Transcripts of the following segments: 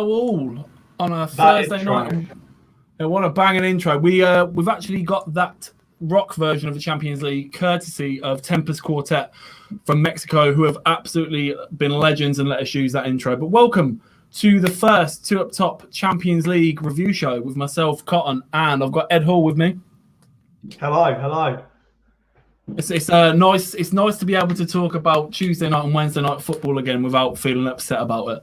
Hello all on a Thursday night. What a banging intro. We've actually got that rock version of the Champions League courtesy of Tempest Quartet from Mexico, who have absolutely been legends and let us use that intro. But welcome to the first Two Up Top Champions League review show with myself, Cotton, and I've got Ed Hall with me. Hello. It's nice. It's nice to be able to talk about Tuesday night and Wednesday night football again without feeling upset about it.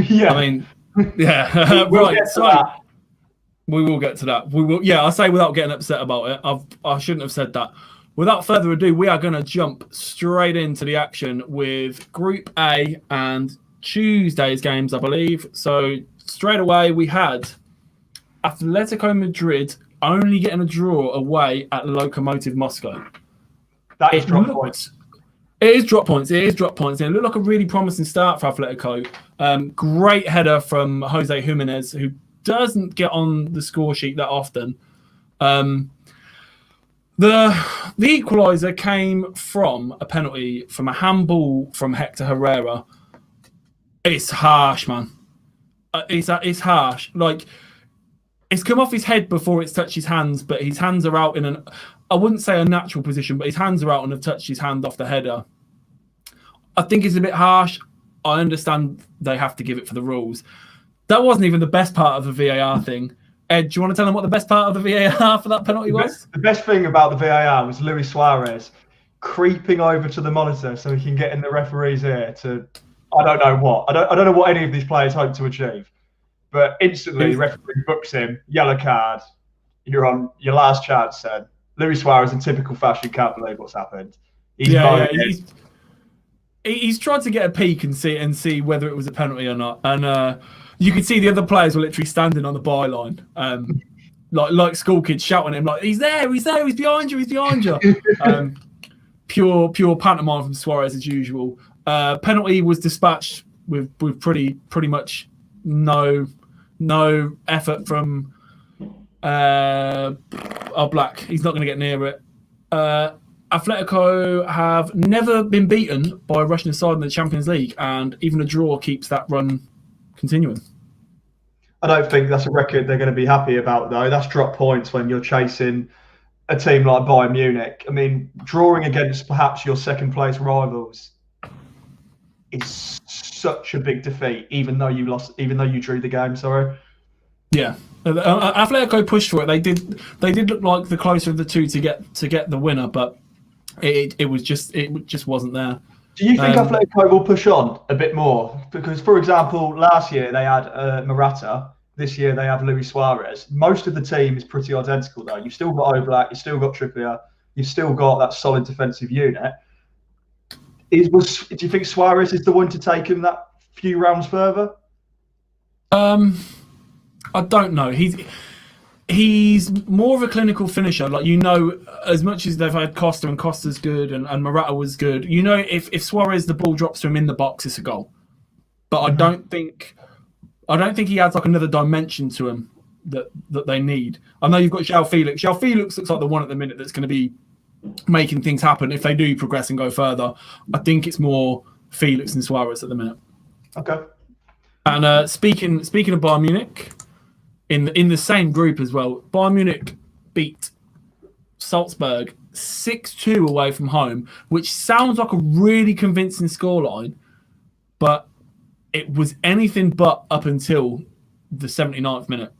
Yeah, I mean, yeah, right. So we will get to that. We will. Yeah, I say without getting upset about it. I shouldn't have said that. Without further ado, we are going to jump straight into the action with Group A and Tuesday's games, I believe. So straight away, we had Atletico Madrid only getting a draw away at Lokomotiv Moscow. That is drop points. It is drop points. It looked like a really promising start for Atletico. Great header from Jose Jimenez, who doesn't get on the score sheet that often. The equaliser came from a penalty, from a handball from Hector Herrera. It's harsh, man. It's harsh. Like, it's come off his head before it's touched his hands, but his hands are out in an, I wouldn't say a natural position, but his hands are out and have touched his hand off the header. I think it's a bit harsh. I understand they have to give it for the rules. That wasn't even the best part of the VAR thing. Ed, do you want to tell them what the best part of the VAR for that penalty was? The best thing about the VAR was Luis Suarez creeping over to the monitor so he can get in the referee's ear to, I don't know what. I don't know what any of these players hope to achieve. But instantly, the referee books him, yellow card. You're on your last chance, said. Luis Suarez, in typical fashion, can't believe what's happened. He's tried to get a peek and see whether it was a penalty or not. And you could see the other players were literally standing on the byline, like school kids shouting at him, like, he's there, he's behind you. Pure pantomime from Suarez as usual. Penalty was dispatched with pretty much no effort from Black. He's not going to get near it. Atletico have never been beaten by a Russian side in the Champions League, and even a draw keeps that run continuing. I don't think that's a record they're going to be happy about, though. That's drop points when you're chasing a team like Bayern Munich. I mean, drawing against perhaps your second-place rivals is such a big defeat, even though you drew the game. Sorry. Yeah, Atletico pushed for it. They did look like the closer of the two to get the winner, but it just wasn't there. Do you think Atletico will push on a bit more? Because, for example, last year they had Morata. This year they have Luis Suarez. Most of the team is pretty identical, though. You've still got Oblak, you've still got Trippier, you've still got that solid defensive unit. Do you think Suarez is the one to take him that few rounds further? I don't know. He's more of a clinical finisher. Like, as much as they've had Costa, and Costa's good, and Morata was good, if Suarez, the ball drops to him in the box, it's a goal. But I don't think he adds like another dimension to him that they need. I know you've got João Felix. João Felix looks like the one at the minute that's going to be making things happen if they do progress and go further. I think it's more Felix and Suarez at the minute. Okay. And speaking of Bayern Munich, in the same group as well, Bayern Munich beat Salzburg 6-2 away from home, which sounds like a really convincing scoreline, but it was anything but up until the 79th minute.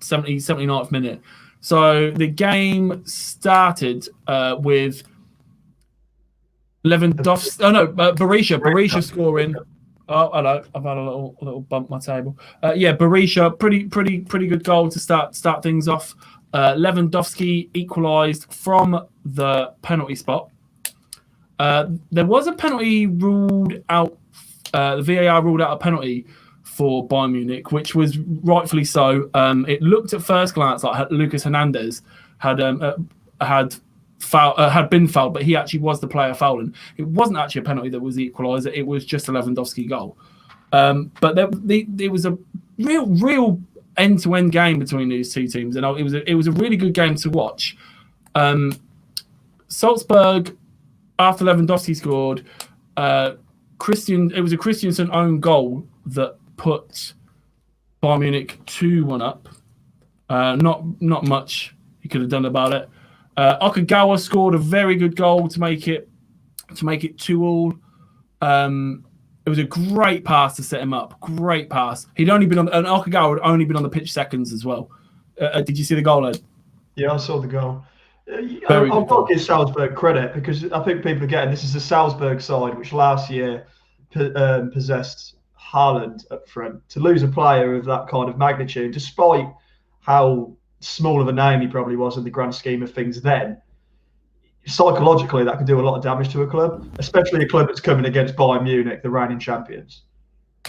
So the game started with Lewandowski. Borussia scoring. Oh, hello. I've had a little bump my table. Borussia, pretty good goal to start things off. Lewandowski equalised from the penalty spot. There was a penalty ruled out. The VAR ruled out a penalty for Bayern Munich, which was rightfully so. It looked at first glance like Lucas Hernandez had been fouled, but he actually was the player fouling. It wasn't actually a penalty that was the equaliser. It was just a Lewandowski goal. But there was a real end-to-end game between these two teams, and it was a really good game to watch. Salzburg, after Lewandowski scored, it was a Christensen own goal that put Bayern Munich 2-1 up. Not much he could have done about it. Okagawa scored a very good goal to make it 2-2. It was a great pass to set him up. Great pass. Okagawa had only been on the pitch seconds as well. Did you see the goal, Ed? Yeah, I saw the goal. I've got to give Salzburg credit because I think people are getting this is the Salzburg side, which last year possessed Haaland up front. To lose a player of that kind of magnitude, despite how small of a name he probably was in the grand scheme of things then, psychologically that could do a lot of damage to a club, especially a club that's coming against Bayern Munich, the reigning champions.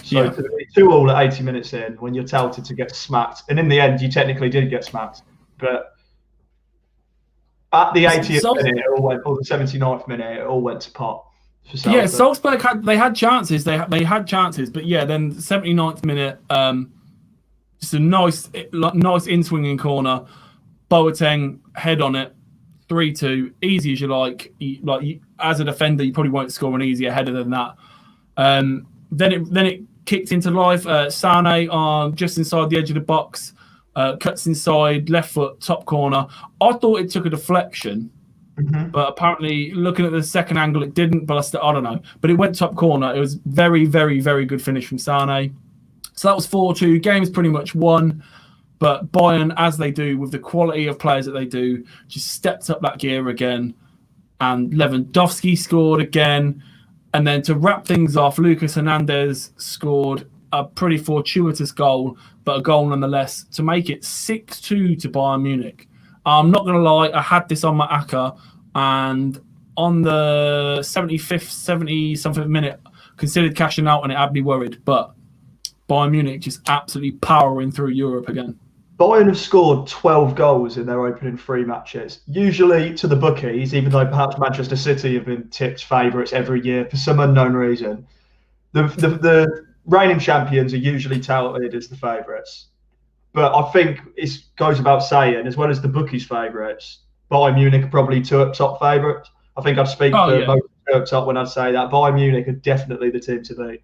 So to be 2-2 at 80 minutes in, when you're touted to get smacked, and in the end you technically did get smacked, but at the 80th minute or the 79th minute, it all went to pot. Yeah, Salzburg had chances. They had chances, but yeah, then 79th minute, just a nice in-swinging corner. Boateng head on it, 3-2, easy as you like. As a defender, you probably won't score an easier header than that. Then it kicked into life. Sane just inside the edge of the box, cuts inside, left foot, top corner. I thought it took a deflection, but apparently looking at the second angle, it didn't. But I don't know. But it went top corner. It was very, very, very good finish from Sane. So that was 4-2. Game's pretty much won. But Bayern, as they do with the quality of players that they do, just stepped up that gear again. And Lewandowski scored again. And then to wrap things off, Lucas Hernandez scored a pretty fortuitous goal, but a goal nonetheless, to make it 6-2 to Bayern Munich. I'm not going to lie, I had this on my ACCA, and on the 75th, 70-something minute, considered cashing out, and it had me worried. But Bayern Munich just absolutely powering through Europe again. Bayern have scored 12 goals in their opening 3 matches, usually to the bookies, even though perhaps Manchester City have been tipped favourites every year for some unknown reason. The reigning champions are usually touted as the favourites. But I think it goes about saying, as well as the bookies' favourites, Bayern Munich are probably top favourites. I think I'd speak for most top when I'd say that. Bayern Munich are definitely the team to beat.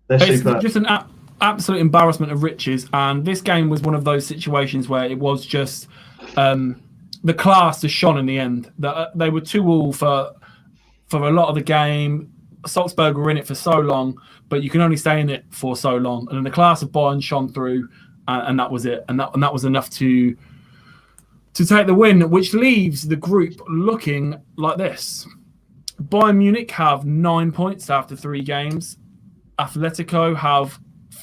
They're super. Just an absolute embarrassment of riches, and this game was one of those situations where it was just the class has shone in the end. They were 2-2 for a lot of the game. Salzburg were in it for so long, but you can only stay in it for so long. And then the class of Bayern shone through, and that was it. And that was enough to take the win, which leaves the group looking like this. Bayern Munich have 9 points after 3 games. Atletico have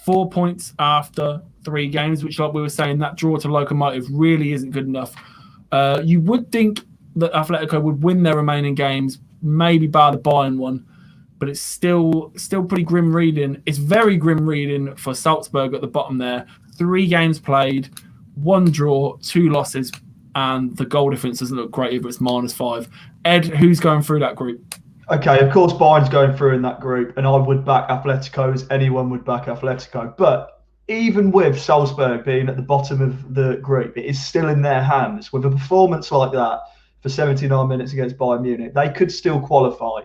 4 points after 3 games, which, like we were saying, that draw to Lokomotiv really isn't good enough. You would think that Atletico would win their remaining games, maybe bar the Bayern one, but it's still pretty grim reading. It's very grim reading for Salzburg at the bottom there. 3 games played, 1 draw, 2 losses, and the goal difference doesn't look great either. It's -5. Ed, who's going through that group? Okay, of course, Bayern's going through in that group, and I would back Atletico as anyone would back Atletico. But even with Salzburg being at the bottom of the group, it is still in their hands. With a performance like that for 79 minutes against Bayern Munich, they could still qualify.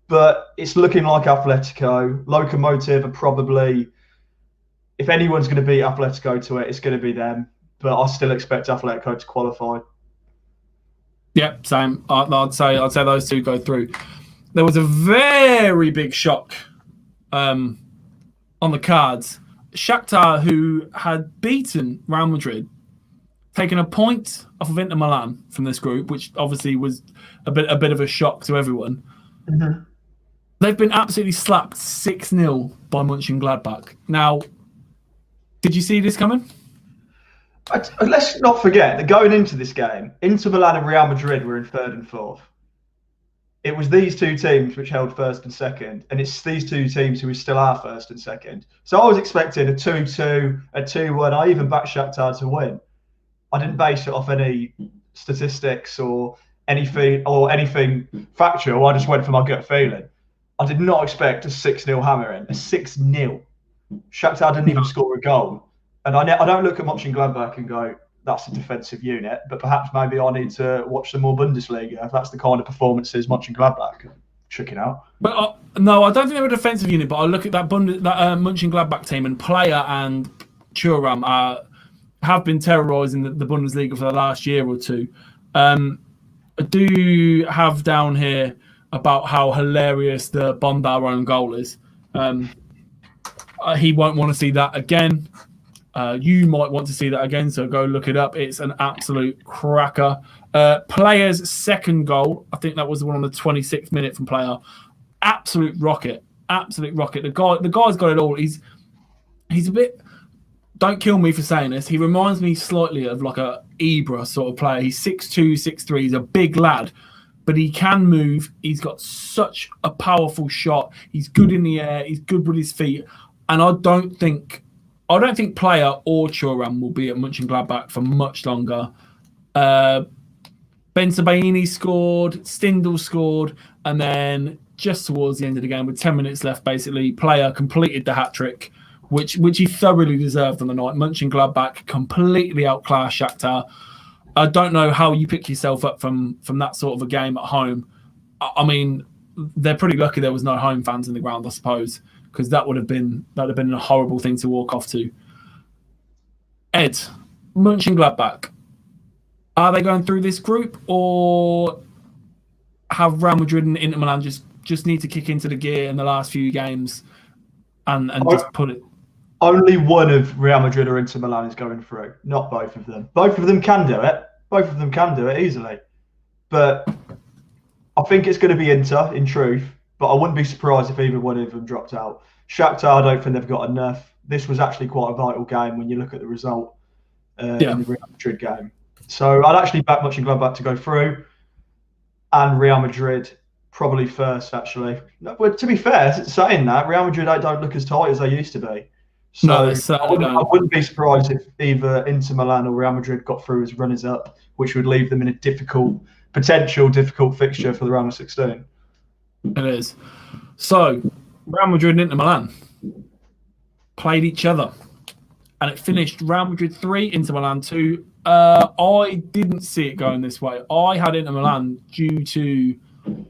But it's looking like Atletico. Lokomotiv are probably, if anyone's going to beat Atletico to it, it's going to be them. But I still expect Atletico to qualify. Yeah, same. I'd say those two go through. There was a very big shock on the cards. Shakhtar, who had beaten Real Madrid, taken a point off of Inter Milan from this group, which obviously was a bit of a shock to everyone. Mm-hmm. They've been absolutely slapped 6-0 by Mönchengladbach. Now, did you see this coming? Let's not forget that going into this game, Inter Milan and Real Madrid were in 3rd and 4th. It was these 2 teams which held 1st and 2nd, and it's these 2 teams who still are 1st and 2nd. So I was expecting a 2-2, a 2-1. I even backed Shakhtar to win. I didn't base it off any statistics or anything factual. I just went for my gut feeling. I did not expect a 6-0 hammering, a 6-0. Shakhtar didn't even score a goal. And I don't look at Mönchengladbach and go, that's a defensive unit, but perhaps maybe I need to watch some more Bundesliga if that's the kind of performances Mönchengladbach check it out. But no, I don't think they're a defensive unit. But I look at that Mönchengladbach team, and Player and Thuram have been terrorising the Bundesliga for the last year or two. I do have down here about how hilarious the Bondar own goal is. He won't want to see that again. You might want to see that again, so go look it up. It's an absolute cracker. Player's second goal, I think that was the one on the 26th minute from Player. Absolute rocket. The guy's got it all. He's a bit. Don't kill me for saying this. He reminds me slightly of like a Ibra sort of player. He's 6'2", 6'3". He's a big lad, but he can move. He's got such a powerful shot. He's good in the air. He's good with his feet, and I don't think Player or Thuram will be at Mönchengladbach for much longer. Ben Sebaini scored, Stindl scored, and then just towards the end of the game, with 10 minutes left, basically, Player completed the hat-trick, which he thoroughly deserved on the night. Mönchengladbach completely outclassed Shakhtar. I don't know how you pick yourself up from that sort of a game at home. I mean, they're pretty lucky there was no home fans in the ground, I suppose, because that would have been a horrible thing to walk off to. Ed, Mönchengladbach, are they going through this group, or have Real Madrid and Inter Milan just need to kick into the gear in the last few games and just put it? Only one of Real Madrid or Inter Milan is going through, not both of them. Both of them can do it. Both of them can do it easily. But I think it's going to be Inter, in truth. But I wouldn't be surprised if either one of them dropped out. Shakhtar, I don't think they've got enough. This was actually quite a vital game when you look at the result in the Real Madrid game. So I'd actually back Mönchengladbach to go through, and Real Madrid probably first, actually. No, but to be fair, saying that, Real Madrid don't look as tight as they used to be. So I wouldn't be surprised if either Inter Milan or Real Madrid got through as runners-up, which would leave them in a potential difficult fixture for the round of 16. It is. So Real Madrid and Inter Milan played each other, and it finished Real Madrid 3, Inter Milan 2. I didn't see it going this way. I had Inter Milan due to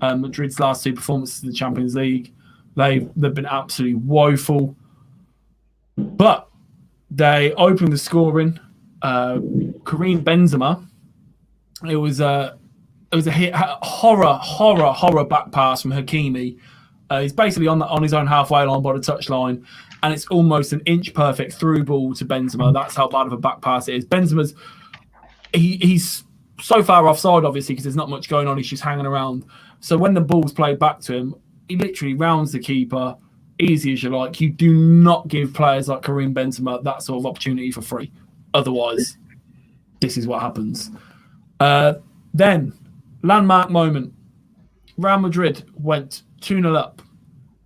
Madrid's last 2 performances in the Champions League. They've been absolutely woeful. But they opened the scoring. Karim Benzema. It was a horror back pass from Hakimi. He's basically on his own halfway line by the touchline, and it's almost an inch perfect through ball to Benzema. That's how bad of a back pass it is. Benzema's he's so far offside, obviously, because there's not much going on. He's just hanging around. So when the ball's played back to him, he literally rounds the keeper. Easy as you like. You do not give players like Karim Benzema that sort of opportunity for free. Otherwise, this is what happens. Then, landmark moment. Real Madrid went 2-0 up,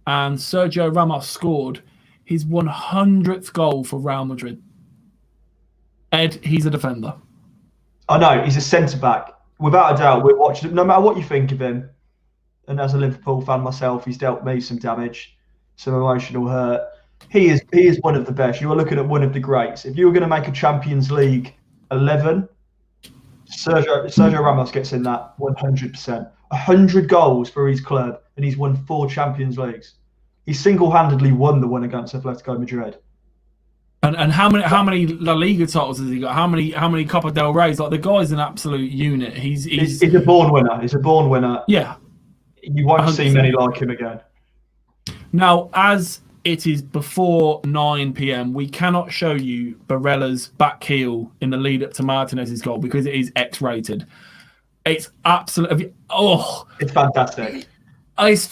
and Sergio Ramos scored his 100th goal for Real Madrid. Ed, he's a defender. I know, he's a centre-back. Without a doubt, we're watching him. No matter what you think of him, and as a Liverpool fan myself, he's dealt me some damage. Some emotional hurt. He is one of the best. You are looking at one of the greats. If you were going to make a Champions League 11, Sergio Ramos gets in that 100%. 100 goals for his club, and he's won 4 Champions Leagues. He single-handedly won the one against Atletico Madrid. And how many La Liga titles has he got? How many Copa del Rey's? Like, the guy's an absolute unit. He's a born winner. He's a born winner. Yeah. You won't 100%. See many like him again. Now, as it is before 9 p.m, we cannot show you Barella's back heel in the lead up to Martinez's goal because it is X-rated. It's absolutely it's fantastic. It is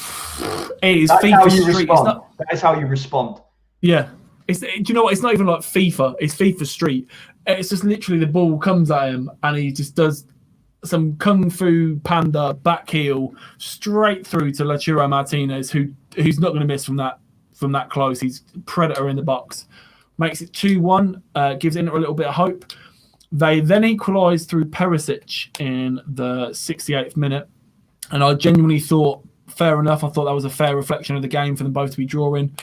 That's FIFA how you Street. Respond. That is how you respond. Yeah. Do you know what? It's not even like FIFA. It's FIFA Street. It's just literally the ball comes at him and he just does some Kung Fu Panda back heel straight through to Lautaro Martinez, who's not going to miss from that close. He's predator in the box. Makes it 2-1, gives Inter a little bit of hope. They then equalised through Perisic in the 68th minute. And I genuinely thought, fair enough, I thought that was a fair reflection of the game for them both to be drawing.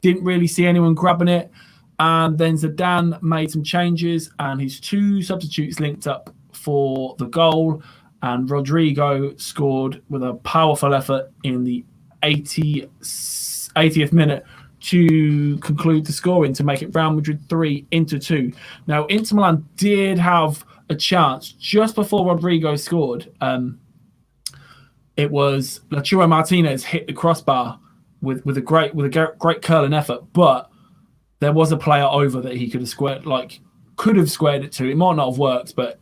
Didn't really see anyone grabbing it. And then Zidane made some changes and his 2 substitutes linked up for the goal. and Rodrigo scored with a powerful effort in the 80th minute to conclude the scoring to make it Real Madrid 3 Inter 2. Now, Inter Milan did have a chance just before Rodrigo scored. It was Lautaro Martinez hit the crossbar with a great curling effort, but there was a player over that he could have squared it to. It might not have worked, but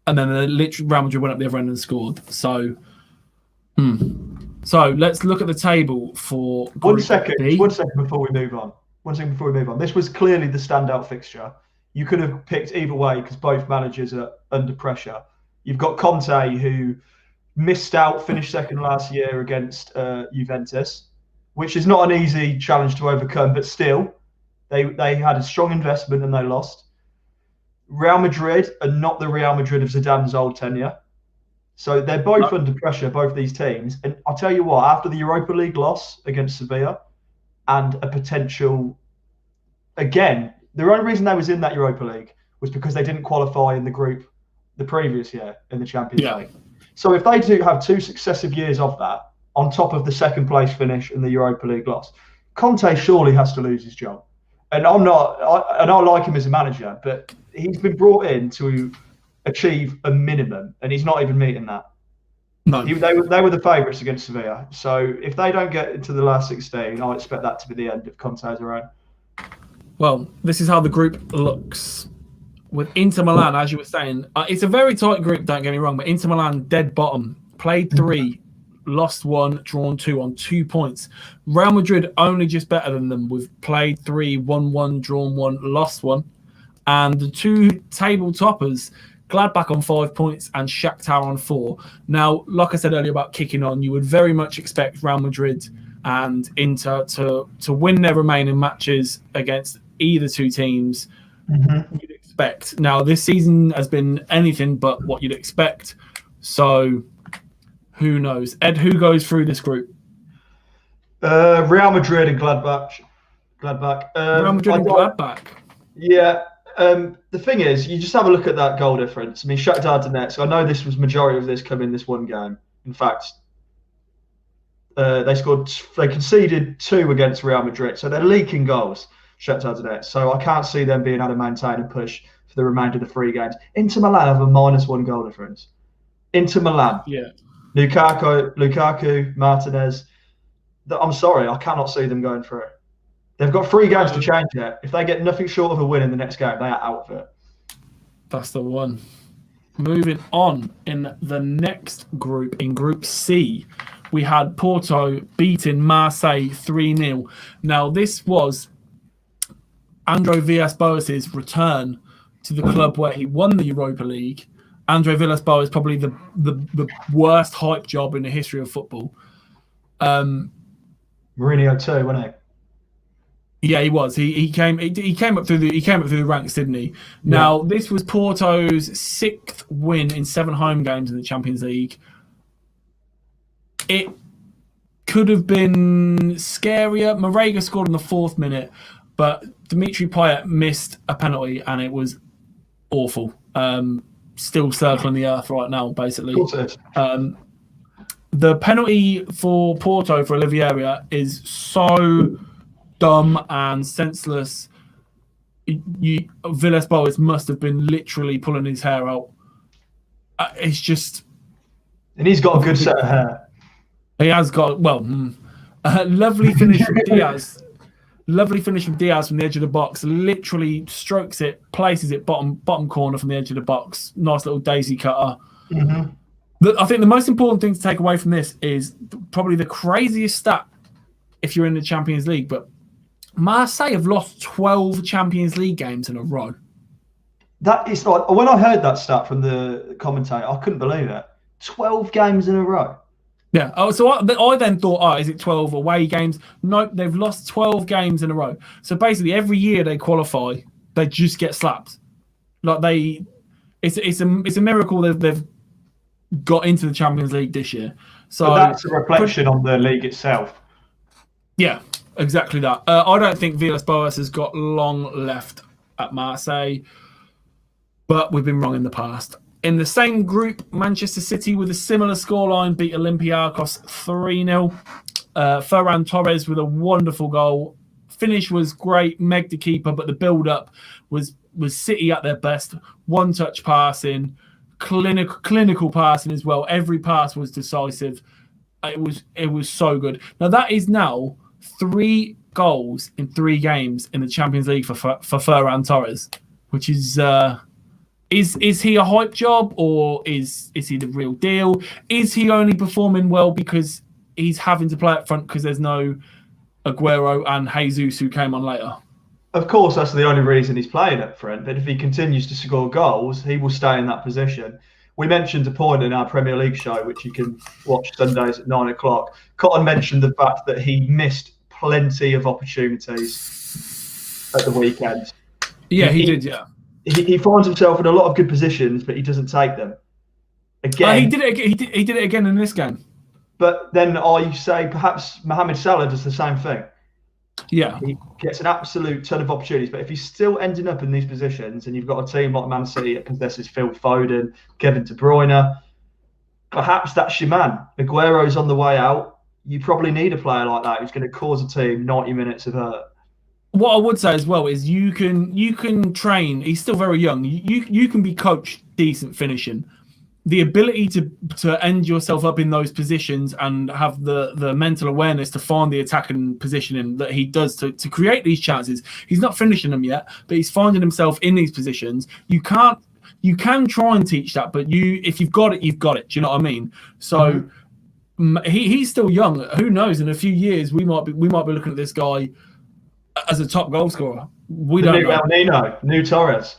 and then Real Madrid went up the other end and scored. So let's look at the table for One second before we move on. This was clearly the standout fixture. You could have picked either way because both managers are under pressure. You've got Conte, who missed out, finished second last year against Juventus, which is not an easy challenge to overcome, but still, they had a strong investment and they lost. Real Madrid are not the Real Madrid of Zidane's old tenure. So they're both under pressure, both these teams. And I'll tell you what, after the Europa League loss against Sevilla and a potential, again, the only reason they was in that Europa League was because they didn't qualify in the group the previous year in the Champions League. So if they do have 2 successive years of that, on top of the second place finish in the Europa League loss, Conte surely has to lose his job. And I like him as a manager, but he's been brought in to achieve a minimum, and he's not even meeting that. No. They were the favourites against Sevilla. So if they don't get into the last 16, I expect that to be the end of Conte's reign. Well, this is how the group looks. With Inter Milan, as you were saying, it's a very tight group, don't get me wrong, but Inter Milan, dead bottom, played 3, lost 1, drawn 2 on 2 points. Real Madrid only just better than them. We've played 3, won 1, drawn 1, lost 1. And the 2 table toppers, Gladbach on 5 points and Shakhtar on 4. Now, like I said earlier about kicking on, you would very much expect Real Madrid and Inter to win their remaining matches against either 2 teams. You'd expect. Now, this season has been anything but what you'd expect. So, who knows? Ed, who goes through this group? Real Madrid and Gladbach. Real Madrid and Gladbach. Yeah. The thing is, you just have a look at that goal difference. I mean, Shakhtar Donetsk, I know this was majority of this come in this one game. In fact, they conceded 2 against Real Madrid, so they're leaking goals, Shakhtar Donetsk. So I can't see them being able to maintain a push for the remainder of the 3 games. Inter Milan have a -1 goal difference. Inter Milan. Yeah. Lukaku, Martinez. I'm sorry, I cannot see them going through. They've got 3 games to change it. If they get nothing short of a win in the next game, they are out of it. That's the one. Moving on, in the next group, in Group C, we had Porto beating Marseille 3-0. Now, this was André Villas-Boas' return to the club where he won the Europa League. André Villas-Boas, probably the worst hype job in the history of football. Mourinho too, wasn't he? Yeah, he was. He came up through the ranks, didn't he? Now, this was Porto's 6th win in 7 home games in the Champions League. It could have been scarier. Marega scored in the 4th minute, but Dimitri Payet missed a penalty, and it was awful. Still circling the earth right now, basically. The penalty for Porto for Oliveira is so dumb and senseless. Villas-Boas must have been literally pulling his hair out. It's just... And he's got a good set of hair. He has got, lovely finish from Diaz. Lovely finish from Diaz from the edge of the box. Literally strokes it, places it bottom corner from the edge of the box. Nice little daisy cutter. I think the most important thing to take away from this is probably the craziest stat if you're in the Champions League, but Marseille have lost 12 Champions League games in a row. That is like, when I heard that stat from the commentator, I couldn't believe it. 12 games in a row. Yeah. Oh, so I then thought, is it 12 away games? Nope, they've lost 12 games in a row. So basically, every year they qualify, they just get slapped. Like it's a miracle that they've got into the Champions League this year. So but that's a reflection on the league itself. Yeah, exactly that. I don't think Villas-Boas has got long left at Marseille, but we've been wrong in the past. In the same group, Manchester City with a similar scoreline beat Olympiacos 3-0. Ferran Torres with a wonderful goal. Finish was great, Meg the keeper, but the build-up was City at their best. One-touch passing, clinical passing as well. Every pass was decisive. It was so good. Now that is now 3 goals in 3 games in the Champions League for Ferran Torres, which is he a hype job, or is he the real deal? Is he only performing well because he's having to play up front because there's no Aguero and Jesus who came on later? Of course, that's the only reason he's playing up front. But if he continues to score goals, he will stay in that position. We mentioned a point in our Premier League show, which you can watch Sundays at 9 o'clock. Cotton mentioned the fact that he missed plenty of opportunities at the weekend. Yeah, he did, yeah. He finds himself in a lot of good positions, but he doesn't take them. Again, he did it again in this game. But then I say perhaps Mohamed Salah does the same thing. Yeah. He gets an absolute ton of opportunities, but if he's still ending up in these positions and you've got a team like Man City that possesses Phil Foden, Kevin De Bruyne, perhaps that's your man. Aguero's on the way out. You probably need a player like that who's going to cause a team 90 minutes of hurt. What I would say as well is you can train. He's still very young. You can be coached decent finishing. The ability to end yourself up in those positions and have the mental awareness to find the attacking positioning that he does to create these chances. He's not finishing them yet, but he's finding himself in these positions. You can try and teach that, but if you've got it, you've got it. Do you know what I mean? So he's still young. Who knows? In a few years, we might be looking at this guy as a top goal scorer. We don't know. El Nino, new Torres.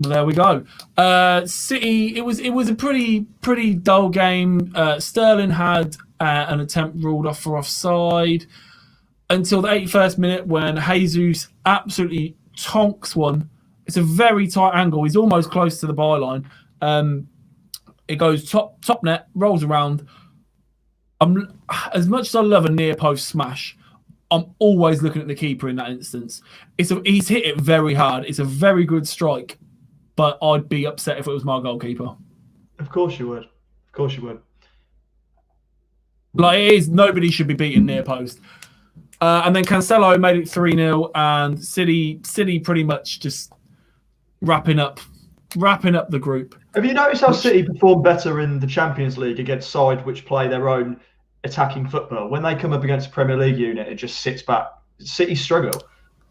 Well, there we go. City. It was a pretty dull game. Sterling had an attempt ruled off for offside until the 81st minute when Jesus absolutely tonks one. It's a very tight angle. He's almost close to the byline. It goes top net, rolls around. As much as I love a near post smash, I'm always looking at the keeper in that instance. He's hit it very hard. It's a very good strike, but I'd be upset if it was my goalkeeper. Of course you would. Of course you would. Like, it is, nobody should be beating near post. And then Cancelo made it 3-0, and City pretty much just wrapping up the group. Have you noticed how City perform better in the Champions League against sides which play their own attacking football? When they come up against a Premier League unit, it just sits back. City struggle.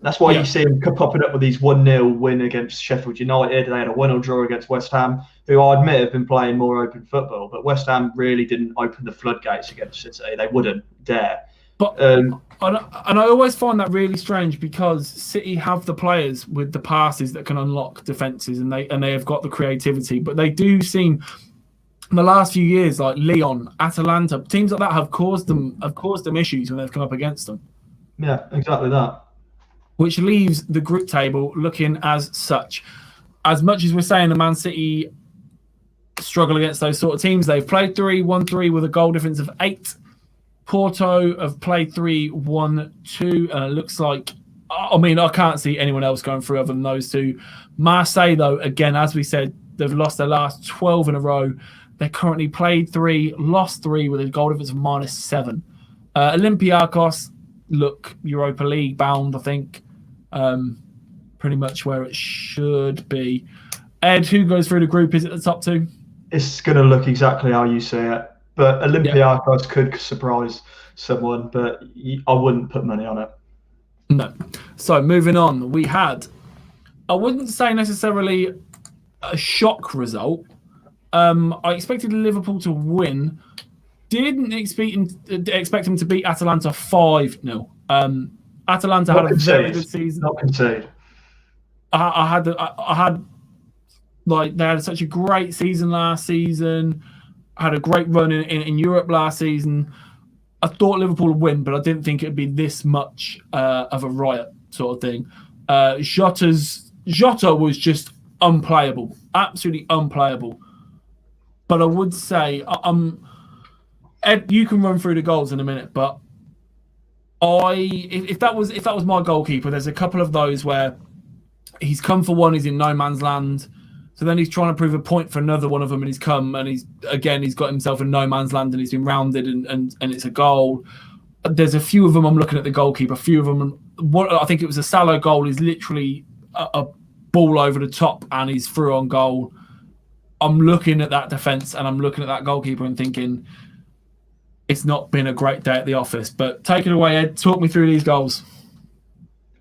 That's why you see them popping up with these 1-0 win against Sheffield United. They had a 1-0 draw against West Ham, who I admit have been playing more open football. But West Ham really didn't open the floodgates against City. They wouldn't dare. But and I always find that really strange because City have the players with the passes that can unlock defences, and they have got the creativity. But they do seem, in the last few years, like Lyon, Atalanta, teams like that have caused them issues when they've come up against them. Yeah, exactly that. Which leaves the group table looking as such. As much as we're saying the Man City struggle against those sort of teams, they've played 3-1-3 with a goal difference of 8. Porto have played 3-1-2, and it looks like, I mean, I can't see anyone else going through other than those two. Marseille, though, again, as we said, they've lost their last 12 in a row. They currently played 3, lost 3 with a goal difference of -7. Olympiacos look Europa League bound, I think. Pretty much where it should be. Ed, who goes through the group? Is it the top 2? It's going to look exactly how you see it. But Olympiacos could surprise someone, but I wouldn't put money on it. No. So moving on, we had, I wouldn't say necessarily a shock result. I expected Liverpool to win. Didn't expect them to beat Atalanta 5-0. Atalanta had a very good season. Not concede. I had like, they had such a great season last season. Had a great run in Europe last season. I thought Liverpool would win, but I didn't think it'd be this much of a riot sort of thing. Jota was just unplayable, absolutely unplayable. But I would say, Ed, you can run through the goals in a minute, but if that was my goalkeeper, there's a couple of those where he's come for one, he's in no man's land. So then he's trying to prove a point for another one of them, and he's come and he's got himself in no man's land, and he's been rounded, and it's a goal. There's a few of them. I'm looking at the goalkeeper. A few of them. I think it was a Salah goal. Is literally a ball over the top, and he's through on goal. I'm looking at that defence, and I'm looking at that goalkeeper, and thinking it's not been a great day at the office. But take it away, Ed. Talk me through these goals.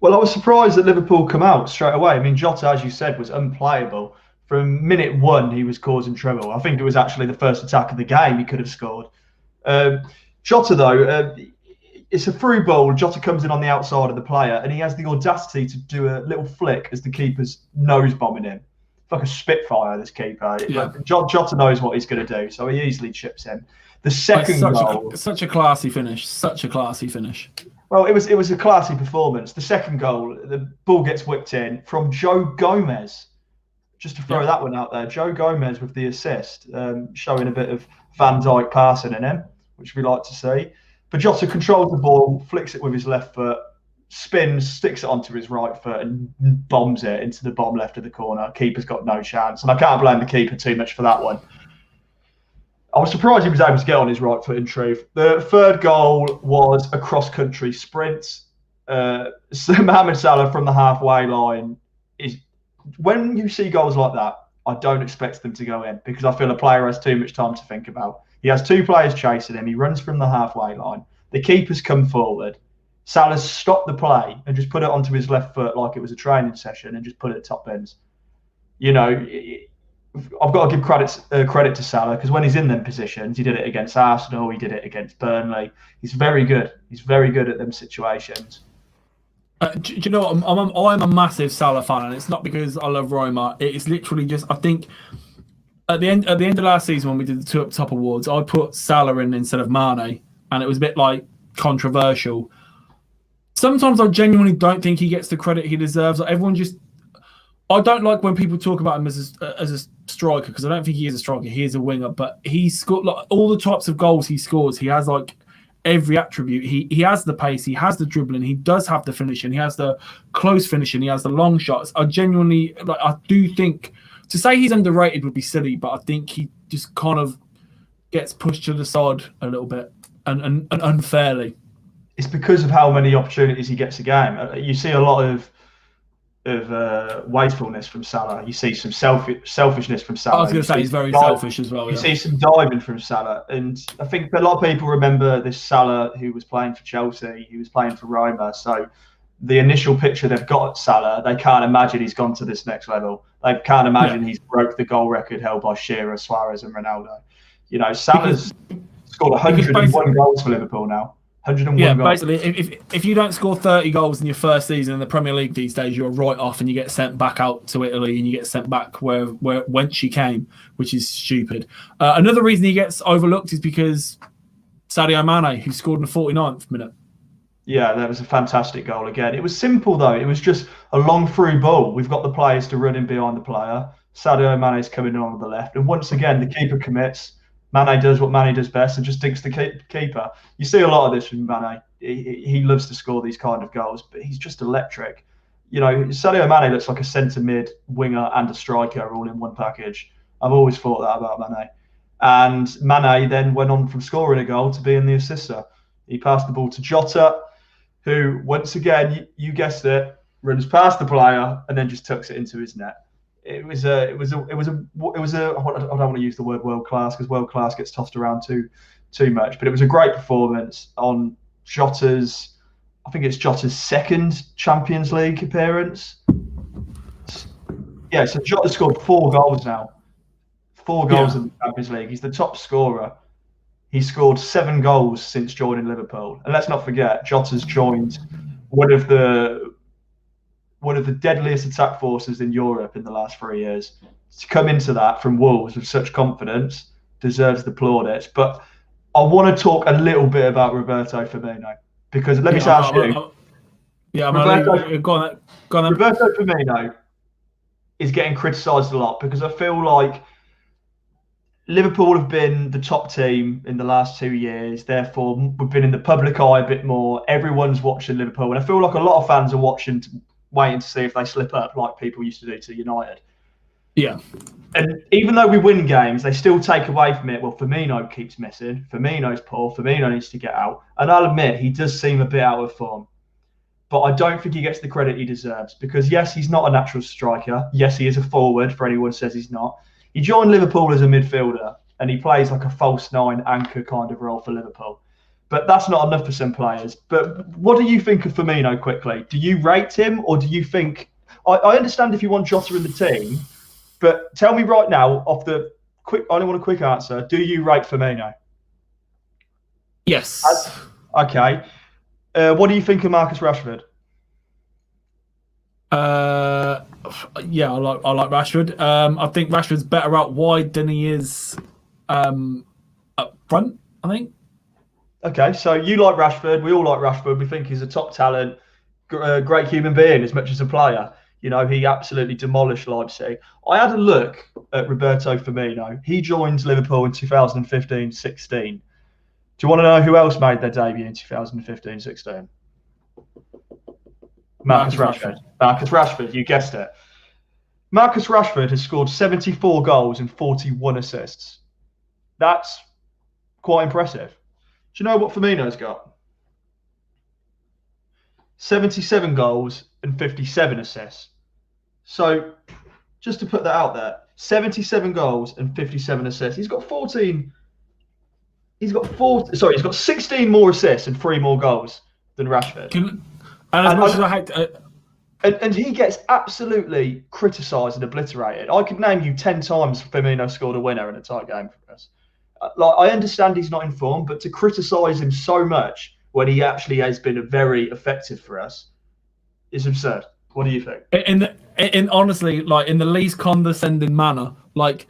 Well, I was surprised that Liverpool come out straight away. I mean, Jota, as you said, was unplayable. From minute one, he was causing trouble. I think it was actually the first attack of the game he could have scored. Jota, though, it's a through ball. Jota comes in on the outside of the player, and he has the audacity to do a little flick as the keeper's nose bombing him. It's like a Spitfire, this keeper. Yeah. Jota knows what he's going to do, so he easily chips in. The second goal... Such a classy finish. Such a classy finish. Well, it was a classy performance. The second goal, the ball gets whipped in from Joe Gomez. Just to throw that one out there, Joe Gomez with the assist, showing a bit of Van Dijk passing in him, which we like to see. But Jota controls the ball, flicks it with his left foot, spins, sticks it onto his right foot, and bombs it into the bottom left of the corner. Keeper's got no chance, and I can't blame the keeper too much for that one. I was surprised he was able to get on his right foot, in truth. The third goal was a cross-country sprint. Mohamed Salah from the halfway line is... When you see goals like that, I don't expect them to go in because I feel a player has too much time to think about. He has two players chasing him. He runs from the halfway line. The keeper's come forward. Salah's stopped the play and just put it onto his left foot like it was a training session and just put it at top ends. You know, I've got to give credit to Salah because when he's in them positions, he did it against Arsenal, he did it against Burnley. He's very good. He's very good at them situations. Do you know what? I'm a massive Salah fan, and it's not because I love Roma. It's literally just I think at the end of last season when we did the two up top awards, I put Salah in instead of Mane, and it was a bit like controversial. Sometimes I genuinely don't think he gets the credit he deserves. Like everyone just, I don't like when people talk about him as a striker because I don't think he is a striker. He is a winger, but he scored like all the types of goals he scores. He has like every attribute. He has the pace, he has the dribbling, he does have the finishing, he has the close finishing, he has the long shots. I genuinely I do think to say he's underrated would be silly, but I think he just kind of gets pushed to the side a little bit and unfairly. It's because of how many opportunities he gets a game. You see a lot of wastefulness from Salah. You see some selfishness from Salah. I was going to say he's very selfish as well. You see some diving from Salah, and I think a lot of people remember this Salah who was playing for Chelsea, he was playing for Roma. So the initial picture they've got at Salah, they can't imagine he's gone to this next level. They can't imagine he's broke the goal record held by Shearer, Suarez, and Ronaldo. You know, Salah's scored 101 goals for Liverpool now. 101 goals. Basically, if you don't score 30 goals in your first season in the Premier League these days, you're right off and you get sent back out to Italy and you get sent back whence you came, which is stupid. Another reason he gets overlooked is because Sadio Mane, who scored in the 49th minute. Yeah, that was a fantastic goal again. It was simple, though. It was just a long through ball. We've got the players to run in behind the player. Sadio Mane's coming in on the left. And once again, the keeper commits. Mane does what Mane does best and just dinks the keeper. You see a lot of this from Mane. He loves to score these kind of goals, but he's just electric. You know, Sadio Mane looks like a centre mid, winger, and a striker all in one package. I've always thought that about Mane. And Mane then went on from scoring a goal to being the assister. He passed the ball to Jota, who once again, you guessed it, runs past the player and then just tucks it into his net. It was a. I don't want to use the word world class because world class gets tossed around too much. But it was a great performance on Jota's. I think it's Jota's second Champions League appearance. Yeah, so Jota scored 4 goals now. 4 goals in the Champions League. He's the top scorer. He scored 7 goals since joining Liverpool. And let's not forget, Jota's joined one of the deadliest attack forces in Europe in the last 3 years. To come into that from Wolves with such confidence deserves the plaudits. But I want to talk a little bit about Roberto Firmino because let me ask you. Go on. Roberto Firmino is getting criticised a lot because I feel like Liverpool have been the top team in the last 2 years. Therefore, we've been in the public eye a bit more. Everyone's watching Liverpool. And I feel like a lot of fans are waiting to see if they slip up like people used to do to United. Yeah. And even though we win games, they still take away from it. Well, Firmino keeps missing. Firmino's poor. Firmino needs to get out. And I'll admit, he does seem a bit out of form. But I don't think he gets the credit he deserves because, yes, he's not a natural striker. Yes, he is a forward for anyone who says he's not. He joined Liverpool as a midfielder and he plays like a false nine anchor kind of role for Liverpool. But that's not enough for some players. But what do you think of Firmino quickly? Do you rate him or do you think... I understand if you want Jota in the team, but tell me right now, off the quick, I only want a quick answer. Do you rate Firmino? Yes. Okay. What do you think of Marcus Rashford? Yeah, I like Rashford. I think Rashford's better out wide than he is up front, I think. Okay, so you like Rashford. We all like Rashford. We think he's a top talent, great human being as much as a player. You know, he absolutely demolished Leipzig. I had a look at Roberto Firmino. He joined Liverpool in 2015-16. Do you want to know who else made their debut in 2015-16? Marcus Rashford. Marcus Rashford, you guessed it. Marcus Rashford has scored 74 goals and 41 assists. That's quite impressive. Do you know what Firmino's got? 77 goals and 57 assists. So, just to put that out there, 77 goals and 57 assists. He's got 14. He's got 16 more assists and 3 more goals than Rashford. And he gets absolutely criticised and obliterated. I could name you 10 times Firmino scored a winner in a tight game for us. I understand he's not in form, but to criticise him so much when he actually has been very effective for us is absurd. What do you think? And honestly, like in the least condescending manner, like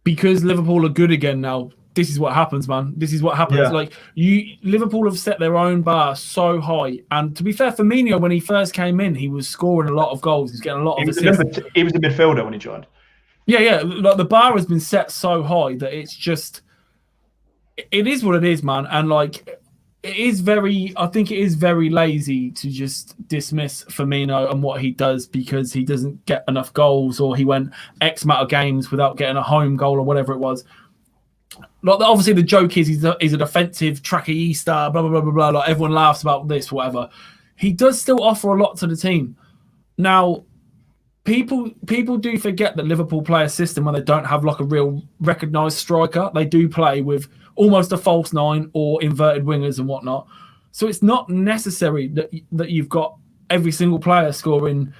because Liverpool are good again now, this is what happens, man. This is what happens. Yeah. Like Liverpool have set their own bar so high. And to be fair, Firmino, when he first came in, he was scoring a lot of goals. He's getting a lot of assists. He was a midfielder when he joined. Yeah. Like the bar has been set so high that it's just, it is what it is, man. And like, I think it is very lazy to just dismiss Firmino and what he does because he doesn't get enough goals or he went X amount of games without getting a home goal or whatever it was. Like, obviously, the joke is he's a defensive trackista, blah, blah, blah, blah, blah. Like, everyone laughs about this, whatever. He does still offer a lot to the team. Now, people do forget that Liverpool play a system where they don't have like a real recognised striker. They do play with almost a false nine or inverted wingers and whatnot. So it's not necessary that you've got every single player scoring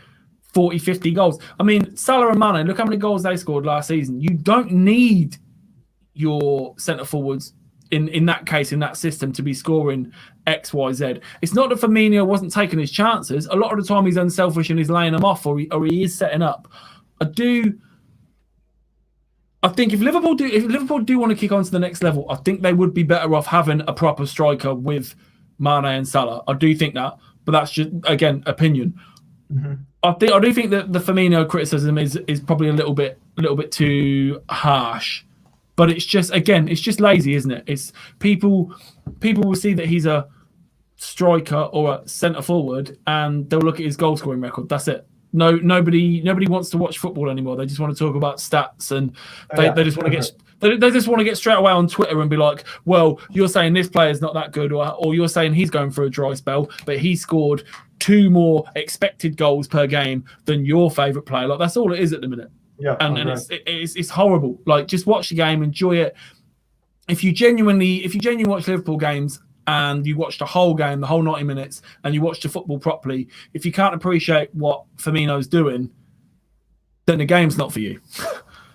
40, 50 goals. I mean, Salah and Mane, look how many goals they scored last season. You don't need your centre forwards in that case, in that system, to be scoring X, Y, Z. It's not that Firmino wasn't taking his chances. A lot of the time he's unselfish and he's laying them off or he is setting up. I think if Liverpool do want to kick on to the next level, I think they would be better off having a proper striker with Mane and Salah. I do think that, but that's just, again, opinion. Mm-hmm. I do think that the Firmino criticism is probably a little bit too harsh. But it's just lazy, isn't it? It's people will see that he's a striker or a centre forward, and they'll look at his goal scoring record. That's it. No, nobody wants to watch football anymore. They just want to talk about stats, and they just want to get they just want to get straight away on Twitter and be like, "Well, you're saying this player's not that good, or you're saying he's going through a dry spell, but he scored 2 more expected goals per game than your favourite player." Like, that's all it is at the minute. Yeah, and it's horrible. Like, just watch the game, enjoy it. If you genuinely watch Liverpool games and you watch the whole game, the whole 90 minutes, and you watch the football properly, if you can't appreciate what Firmino's doing, then the game's not for you.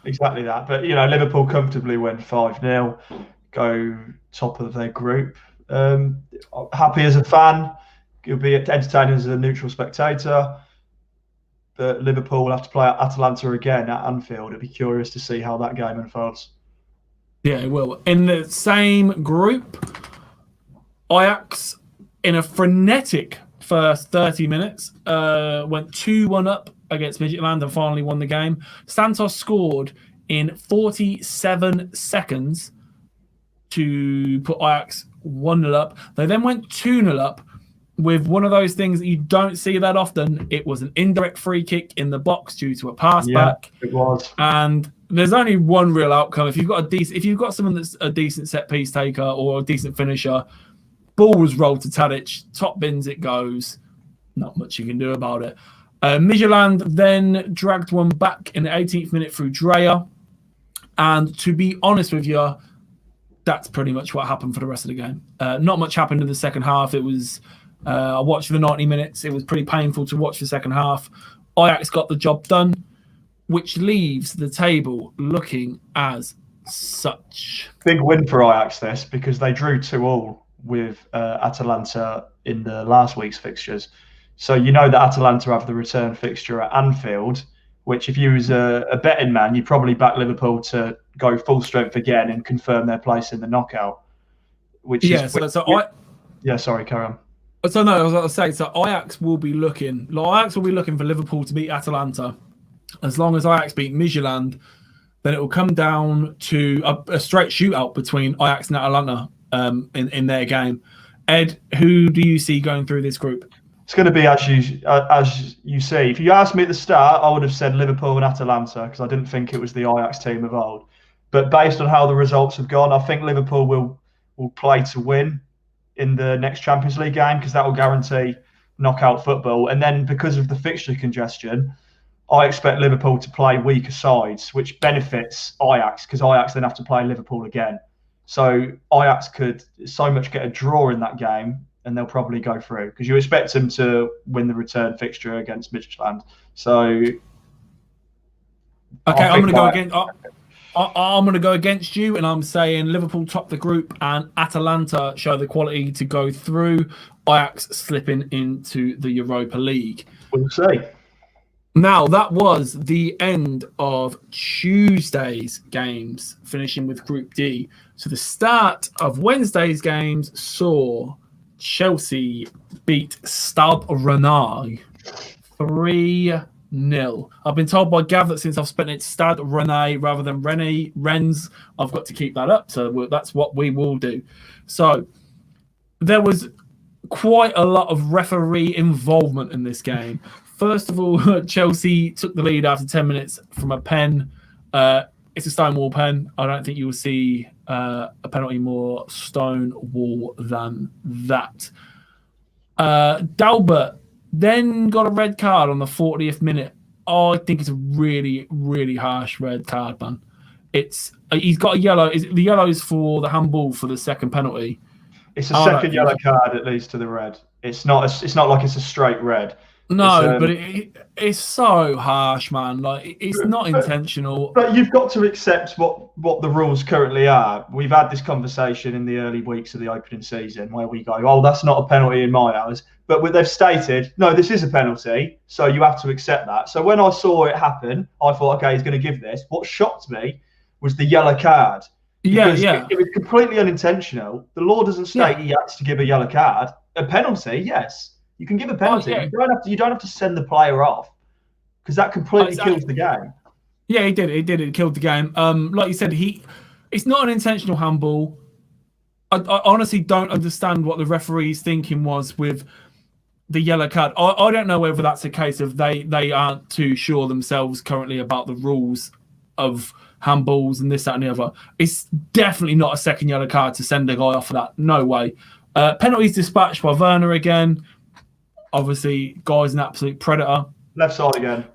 Exactly that. But, Liverpool comfortably win 5-0, go top of their group. Happy as a fan. You'll be entertaining as a neutral spectator. But Liverpool will have to play Atalanta again at Anfield. I'd be curious to see how that game unfolds. Yeah, it will. In the same group, Ajax, in a frenetic first 30 minutes, went 2-1 up against Midtjylland and finally won the game. Santos scored in 47 seconds to put Ajax 1-0 up. They then went 2-0 up with one of those things that you don't see that often. It was an indirect free kick in the box due to a pass back. It was. And there's only one real outcome. If you've got someone that's a decent set piece taker or a decent finisher, ball was rolled to Tadic, top bins it goes. Not much you can do about it. Midtjylland then dragged one back in the 18th minute through Dreyer. And to be honest with you, that's pretty much what happened for the rest of the game. Not much happened in the second half. It was, I watched the 90 minutes. It was pretty painful to watch the second half. Ajax got the job done, which leaves the table looking as such. Big win for Ajax this, because they drew 2-2 with Atalanta in the last week's fixtures. So you know that Atalanta have the return fixture at Anfield, which if you was a betting man, you'd probably back Liverpool to go full strength again and confirm their place in the knockout. Sorry, carry on. So no, I was going to say, so Ajax will be looking for Liverpool to beat Atalanta. As long as Ajax beat Midtjylland, then it will come down to a straight shootout between Ajax and Atalanta in their game. Ed, who do you see going through this group? It's going to be as you see. If you asked me at the start, I would have said Liverpool and Atalanta, because I didn't think it was the Ajax team of old. But based on how the results have gone, I think Liverpool will play to win in the next Champions League game, because that will guarantee knockout football. And then because of the fixture congestion, I expect Liverpool to play weaker sides, which benefits Ajax, because Ajax then have to play Liverpool again. So Ajax could so much get a draw in that game, and they'll probably go through, because you expect them to win the return fixture against Midtjylland. So, okay, I'm going to go against. I'm going to go against you, and I'm saying Liverpool top the group, and Atalanta show the quality to go through. Ajax slipping into the Europa League. We'll see. Now, that was the end of Tuesday's games, finishing with Group D. So the start of Wednesday's games saw Chelsea beat Stade Rennais 3-0. I've been told by Gav that since I've spent it Stade Rennais rather than Rennes, I've got to keep that up. So that's what we will do. So there was quite a lot of referee involvement in this game. First of all, Chelsea took the lead after 10 minutes from a pen. It's a Stonewall pen. I don't think you will see a penalty more Stonewall than that. Dalbert then got a red card on the 40th minute. I think it's a really, really harsh red card, man. He's got a yellow. The yellow is for the handball for the second penalty. It's a second yellow card that leads to the red. It's not like it's a straight red. No, but it's so harsh, man. Like, it's not intentional. But you've got to accept what the rules currently are. We've had this conversation in the early weeks of the opening season where we go, oh, that's not a penalty in my eyes. But they've stated, no, this is a penalty, so you have to accept that. So when I saw it happen, I thought, okay, he's going to give this. What shocked me was the yellow card. Yeah. It was completely unintentional. The law doesn't state he has to give a yellow card. A penalty, yes. You can give a penalty. You don't have to send the player off, because that completely kills the game. Yeah, he did. It killed the game. Like you said, it's not an intentional handball. I honestly don't understand what the referee's thinking was with the yellow card. I don't know whether that's a case of they aren't too sure themselves currently about the rules of handballs and this, that, and the other. It's definitely not a second yellow card to send a guy off for that. No way. Penalties dispatched by Werner again. Obviously, guy's an absolute predator. Left side again.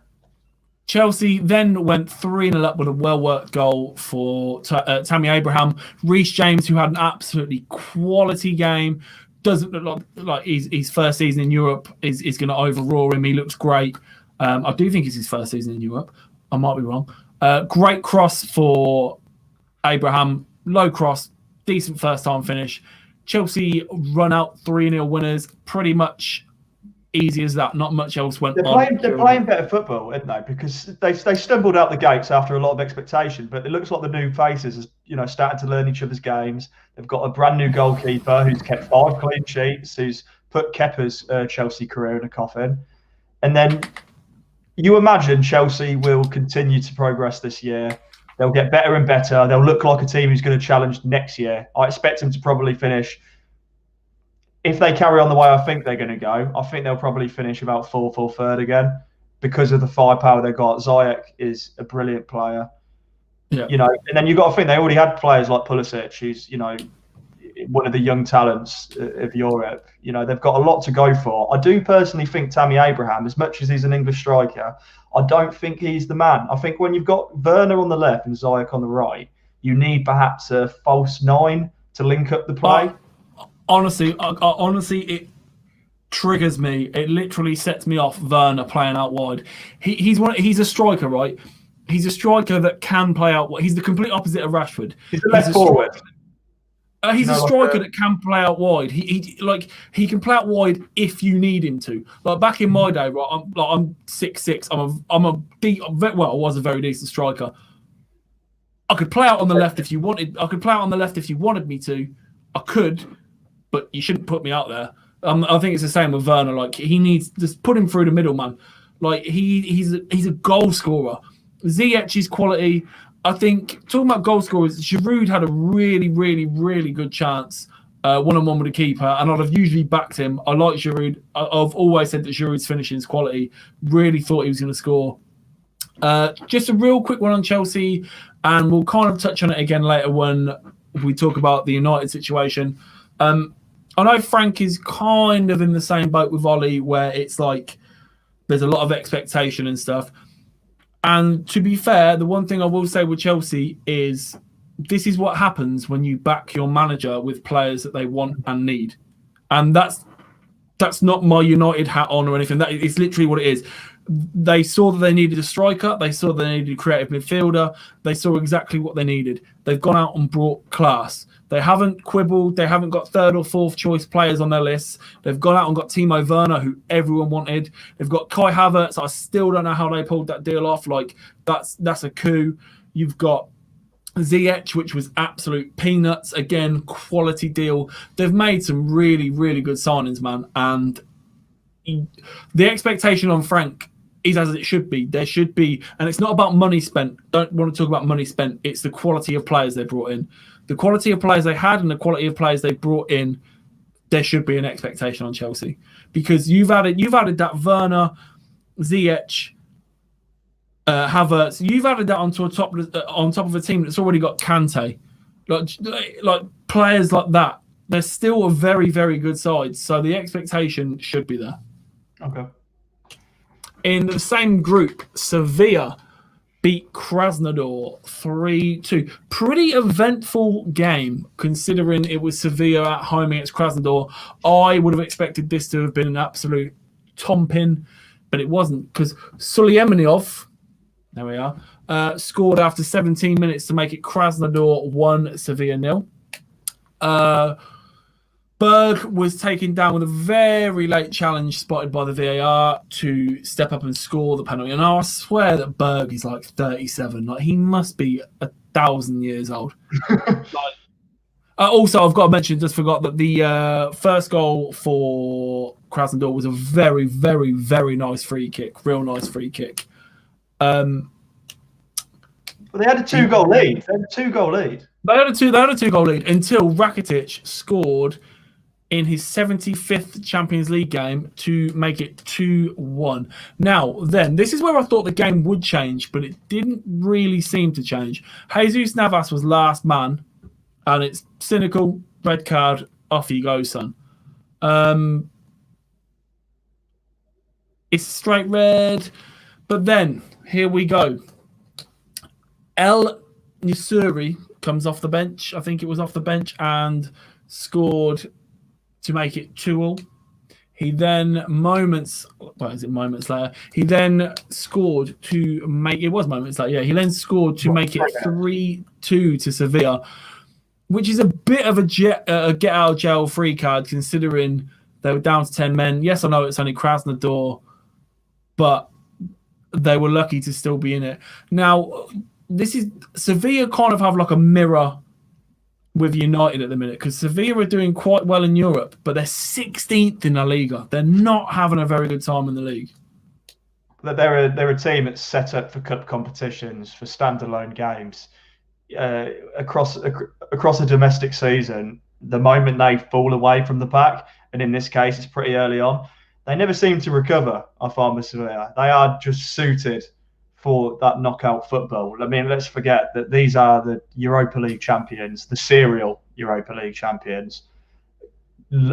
Chelsea then went 3-0 up with a well-worked goal for Tammy Abraham. Reece James, who had an absolutely quality game, doesn't look like his first season in Europe is going to overraw him. He looks great. I do think it's his first season in Europe. I might be wrong. Great cross for Abraham. Low cross. Decent first-time finish. Chelsea run out 3-0 winners. Pretty much easy as that. Not much else went on. They're playing better football, aren't they? Because they stumbled out the gates after a lot of expectation, but it looks like the new faces are starting to learn each other's games. They've got a brand new goalkeeper who's kept 5 clean sheets, who's put Kepa's Chelsea career in a coffin. And then you imagine Chelsea will continue to progress this year. They'll get better and better. They'll look like a team who's going to challenge next year. I expect them to probably finish if they carry on the way I think they're going to go, I think they'll probably finish about fourth or third again because of the firepower they've got. Ziyech is a brilliant player. Yeah. And then you've got to think they already had players like Pulisic, who's, one of the young talents of Europe. They've got a lot to go for. I do personally think Tammy Abraham, as much as he's an English striker, I don't think he's the man. I think when you've got Werner on the left and Ziyech on the right, you need perhaps a false nine to link up the play. Honestly, it triggers me. It literally sets me off. Werner playing out wide. He's a striker, right? He's a striker that can play out wide. He's the complete opposite of Rashford. He's a left forward. He's a striker that can play out wide. He can play out wide if you need him to. Like back in my day, right? I'm 6'6". I was a very decent striker. I could play out on the left if you wanted. I could play out on the left if you wanted me to. I could, but you shouldn't put me out there. I think it's the same with Werner. Like he needs just put him through the middle, man. Like he's a goal scorer. Ziyech's quality. I think talking about goal scorers, Giroud had a really, really, really good chance one-on-one with the keeper, and I'd have usually backed him. I like Giroud. I've always said that Giroud's finishing is quality. Really thought he was going to score. Just a real quick one on Chelsea, and we'll kind of touch on it again later when we talk about the United situation. I know Frank is kind of in the same boat with Ollie, where it's like there's a lot of expectation and stuff. And to be fair, the one thing I will say with Chelsea is this is what happens when you back your manager with players that they want and need. And that's not my United hat on or anything. That is literally what it is. They saw that they needed a striker. They saw they needed a creative midfielder. They saw exactly what they needed. They've gone out and brought class. They haven't quibbled. They haven't got third or fourth choice players on their lists. They've gone out and got Timo Werner, who everyone wanted. They've got Kai Havertz. I still don't know how they pulled that deal off. Like that's a coup. You've got Ziyech, which was absolute peanuts. Again, quality deal. They've made some really, really good signings, man. And the expectation on Frank is as it should be. There should be, and it's not about money spent. Don't want to talk about money spent. It's the quality of players they brought in. The quality of players they had and the quality of players they brought in, there should be an expectation on Chelsea. Because you've added that Werner, Ziyech, Havertz. You've added that on top of a team that's already got Kante. Like players like that. They're still a very, very good side. So the expectation should be there. Okay. In the same group, Sevilla beat Krasnodar 3-2. Pretty eventful game, considering it was Sevilla at home against Krasnodar. I would have expected this to have been an absolute tomping, but it wasn't, because Suleimanov, there we are, scored after 17 minutes to make it Krasnodar 1, Sevilla 0. Berg was taken down with a very late challenge spotted by the VAR to step up and score the penalty. And I swear that Berg is like 37. Like he must be 1,000 years old. Also, I've got to mention, just forgot that the first goal for Krasnodar was a very, very, very nice free kick. Real nice free kick. But they had a two-goal lead. They had a two-goal lead until Rakitic scored in his 75th Champions League game to make it 2-1. Now, then, this is where I thought the game would change, but it didn't really seem to change. Jesus Navas was last man, and it's cynical, red card, off you go, son. It's straight red, but then, here we go. El Nisuri comes off the bench, I think it was off the bench, and scored to make it 2-2. He then moments later, he then scored to make it was moments later. Yeah, he then scored to make it 3-2 to Sevilla, which is a bit of a get out of jail free card considering they were down to 10 men. Yes, I know it's only Krasnodar, but they were lucky to still be in it. Now, this is Sevilla kind of have like a mirror with United at the minute, because Sevilla are doing quite well in Europe, but they're 16th in La Liga. They're not having a very good time in the league. They're a team that's set up for cup competitions, for standalone games. Across a domestic season, the moment they fall away from the pack, and in this case, it's pretty early on, they never seem to recover, I find, with Sevilla. They are just suited for that knockout football. I mean, let's forget that these are the Europa League champions, the serial Europa League champions,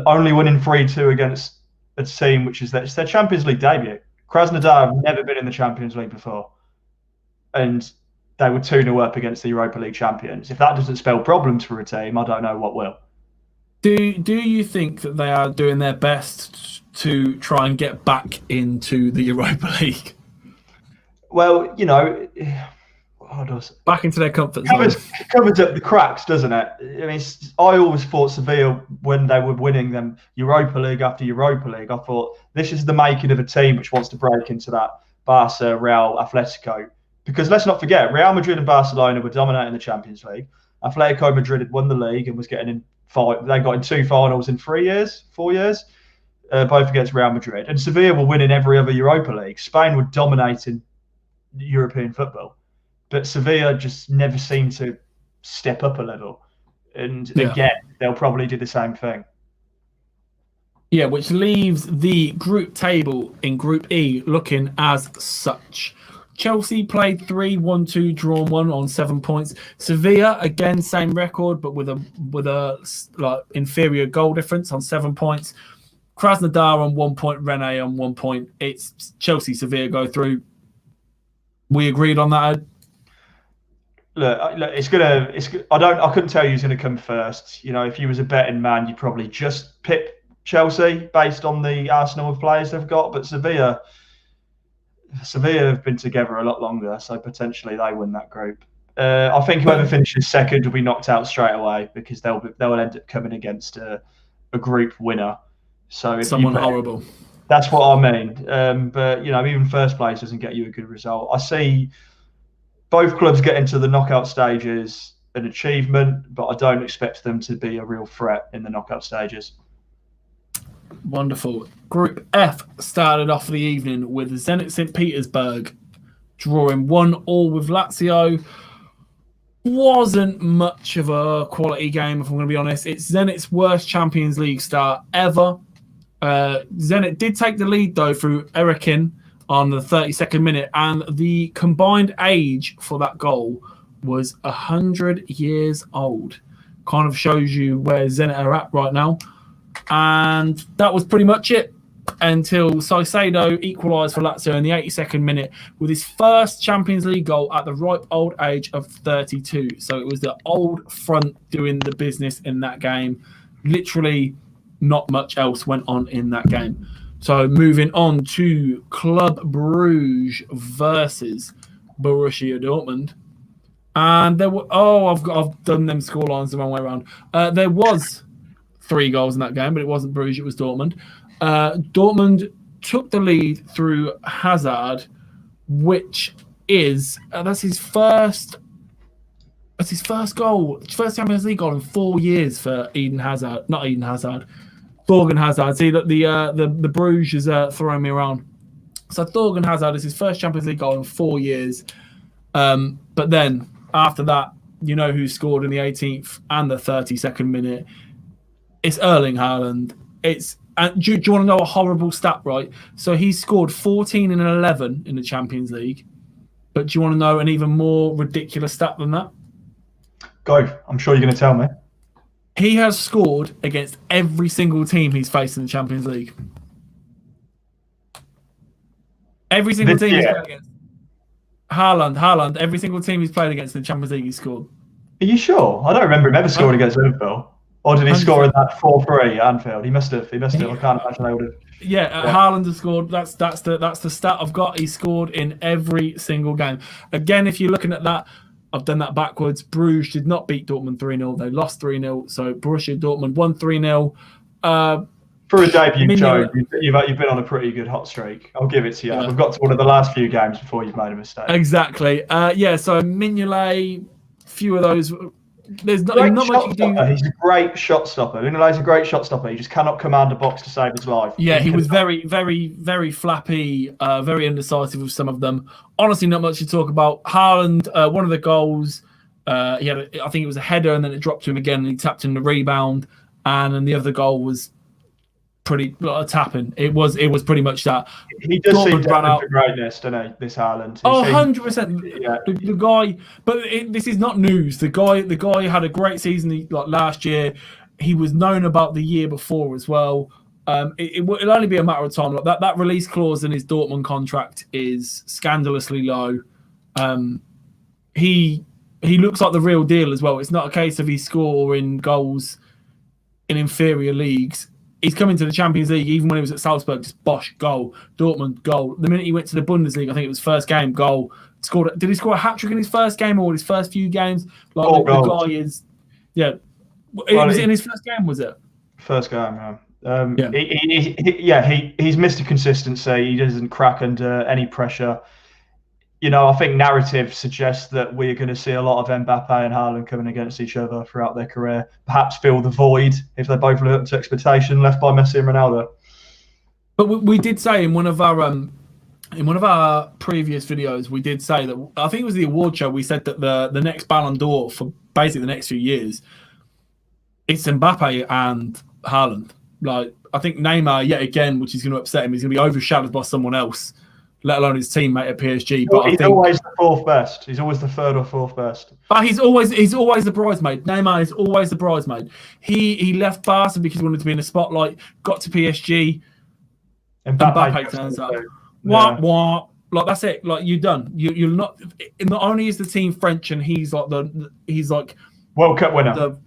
only winning 3-2 against a team which is their Champions League debut. Krasnodar have never been in the Champions League before, and they were 2-0 up against the Europa League champions. If that doesn't spell problems for a team, I don't know what will. Do you think that they are doing their best to try and get back into the Europa League? Well, you know, back into their comfort zone. Covers up the cracks, doesn't it? I mean, I always thought Sevilla, when they were winning them Europa League after Europa League, I thought this is the making of a team which wants to break into that Barca, Real, Atletico. Because let's not forget, Real Madrid and Barcelona were dominating the Champions League. Atletico Madrid had won the league and was getting in they got in 2 finals in 4 years, both against Real Madrid. And Sevilla were winning every other Europa League. Spain were dominating European football. But Sevilla just never seemed to step up a level. And again, they'll probably do the same thing. Yeah, which leaves the group table in Group E looking as such. Chelsea played 3-1-2, drawn 1 on 7 points. Sevilla, again, same record, but with a inferior goal difference on 7 points. Krasnodar on 1 point, Rennes on 1 point. It's Chelsea, Sevilla go through. We agreed on that, Ed? Look, I couldn't tell you who's gonna come first. You know, if you was a betting man, you'd probably just pick Chelsea based on the arsenal of players they've got, but Sevilla have been together a lot longer, so potentially they win that group. I think whoever finishes second will be knocked out straight away because they'll end up coming against a group winner. So if someone horrible. That's what I mean. But you know, even first place doesn't get you a good result. I see both clubs getting to the knockout stages an achievement, but I don't expect them to be a real threat in the knockout stages. Wonderful. Group F started off the evening with Zenit St. Petersburg drawing 1-1 with Lazio. Wasn't much of a quality game, if I'm going to be honest. It's Zenit's worst Champions League start ever. Zenit did take the lead, though, through Erikin on the 32nd minute, and the combined age for that goal was 100 years old. Kind of shows you where Zenit are at right now. And that was pretty much it until Caicedo equalised for Lazio in the 82nd minute with his first Champions League goal at the ripe old age of 32. So it was the old front doing the business in that game. Literally not much else went on in that game. So moving on to Club Brugge versus Borussia Dortmund. And there were I've done them scorelines the wrong way around. There was 3 goals in that game, but it wasn't Brugge, it was Dortmund. Dortmund took the lead through Hazard, which is that's his first goal, first Champions League goal in 4 years for Thorgan Hazard. See that the Bruges is throwing me around. So Thorgan Hazard is his first Champions League goal in 4 years. But then after that, you know who scored in the 18th and the 32nd minute. It's Erling Haaland. Do you want to know a horrible stat, right? So he scored 14 and 11 in the Champions League. But do you want to know an even more ridiculous stat than that? Go. I'm sure you're going to tell me. He has scored against every single team he's faced in the Champions League. Every single team he's played against. Haaland. Every single team he's played against in the Champions League, he scored. Are you sure? I don't remember him ever scoring against Liverpool. Or did he score in that 4-3 at Anfield? He must have. I can't imagine they would have. Yeah, Haaland has scored. That's the stat I've got. He scored in every single game. Again, if you're looking at that, I've done that backwards. Bruges did not beat Dortmund 3-0. They lost 3-0. So Borussia Dortmund won 3-0. For a debut, Joe, you've been on a pretty good hot streak. I'll give it to you. Yeah. We've got to one of the last few games before you've made a mistake. Exactly. So Mignolet, few of those. There's not much you can do. He's a great shot stopper. Mignolet's a great shot stopper. He just cannot command a box to save his life. Yeah, he was very, very, very flappy, very indecisive with some of them. Honestly, not much to talk about. Haaland, one of the goals, He had, I think it was a header, and then it dropped to him again, and he tapped in the rebound, and then the other goal was pretty a tapping. It was pretty much that. He does seem destined for greatness, doesn't he? This Haaland. 100%. Yeah. The guy, but this is not news. The guy had a great season like last year. He was known about the year before as well. It'll only be a matter of time. Like that release clause in his Dortmund contract is scandalously low. He looks like the real deal as well. It's not a case of he's scoring goals in inferior leagues. He's coming to the Champions League, even when he was at Salzburg, just bosh, goal. Dortmund, goal. The minute he went to the Bundesliga, I think it was first game, goal. Did he score a hat-trick in his first game or his first few games? Like the guy is, yeah. Was it in his first game, was it? First game, yeah. He's Mr. Consistency. He doesn't crack under any pressure. You know, I think narrative suggests that we're going to see a lot of Mbappe and Haaland coming against each other throughout their career. Perhaps fill the void, if they both live up to expectation, left by Messi and Ronaldo. But we did say in one of our previous videos, we did say that, I think it was the award show, we said that the next Ballon d'Or for basically the next few years, it's Mbappe and Haaland. Like, I think Neymar, yet again, which is going to upset him, he's going to be overshadowed by someone else, let alone his teammate at PSG. But he's always the fourth best. He's always the third or fourth best. But he's always the bridesmaid. Neymar is always the bridesmaid. He left Barca because he wanted to be in the spotlight, got to PSG, and Mbappe turns up. What? Like, that's it. Like, you're done. You're not only is the team French, and he's like World Cup winner.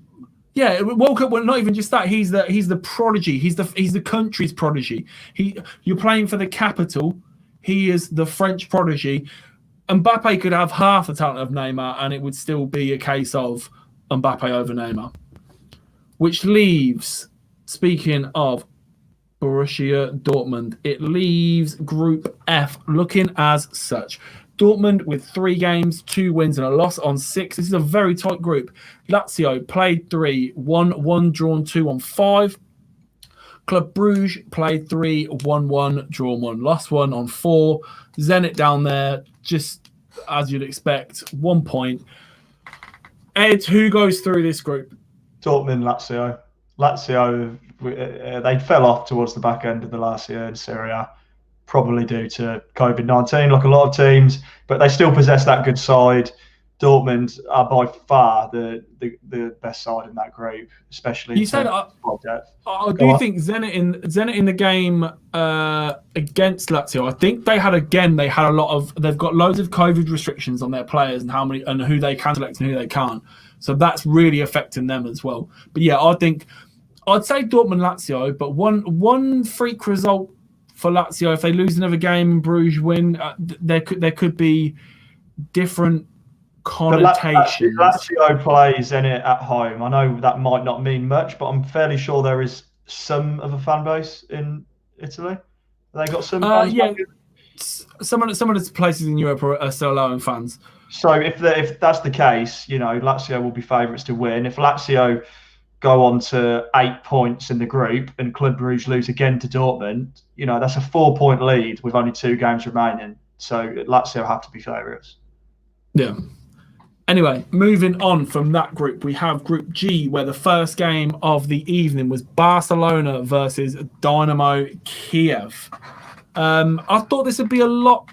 World Cup winner. Not even just that. He's the prodigy. He's the country's prodigy. You're playing for the capital. He is the French prodigy. Mbappe could have half the talent of Neymar, and it would still be a case of Mbappe over Neymar. Which leaves, speaking of Borussia Dortmund, it leaves Group F looking as such. Dortmund with 3 games, 2 wins and a loss on 6. This is a very tight group. Lazio played 3, won 1, drawn 2 on 5. Club Brugge played 3, won 1, drawn 1, lost 1 on 4. Zenit down there, just as you'd expect, 1 point. Ed, who goes through this group? Dortmund, Lazio. Lazio, they fell off towards the back end of the last year in Serie A, probably due to COVID-19, like a lot of teams, but they still possess that good side. Dortmund are by far the best side in that group, especially. You said, I do think Zenit in the game against Lazio. I think they've got loads of COVID restrictions on their players and who they can select and who they can't. So that's really affecting them as well. But yeah, I'd say Dortmund, Lazio, but one freak result for Lazio, if they lose another game and Bruges win, there could be different connotations. Lazio plays Zenit at home. I know that might not mean much, but I'm fairly sure there is some of a fan base in Italy. Have they got some fans? Yeah, some of the places in Europe are still allowing fans. So if that's the case, you know, Lazio will be favourites to win. If Lazio go on to 8 points in the group and Club Brugge lose again to Dortmund, you know, that's a 4-point lead with only 2 games remaining. So Lazio have to be favourites. Yeah. Anyway, moving on from that group, we have Group G, where the first game of the evening was Barcelona versus Dynamo Kiev. I thought this would be a lot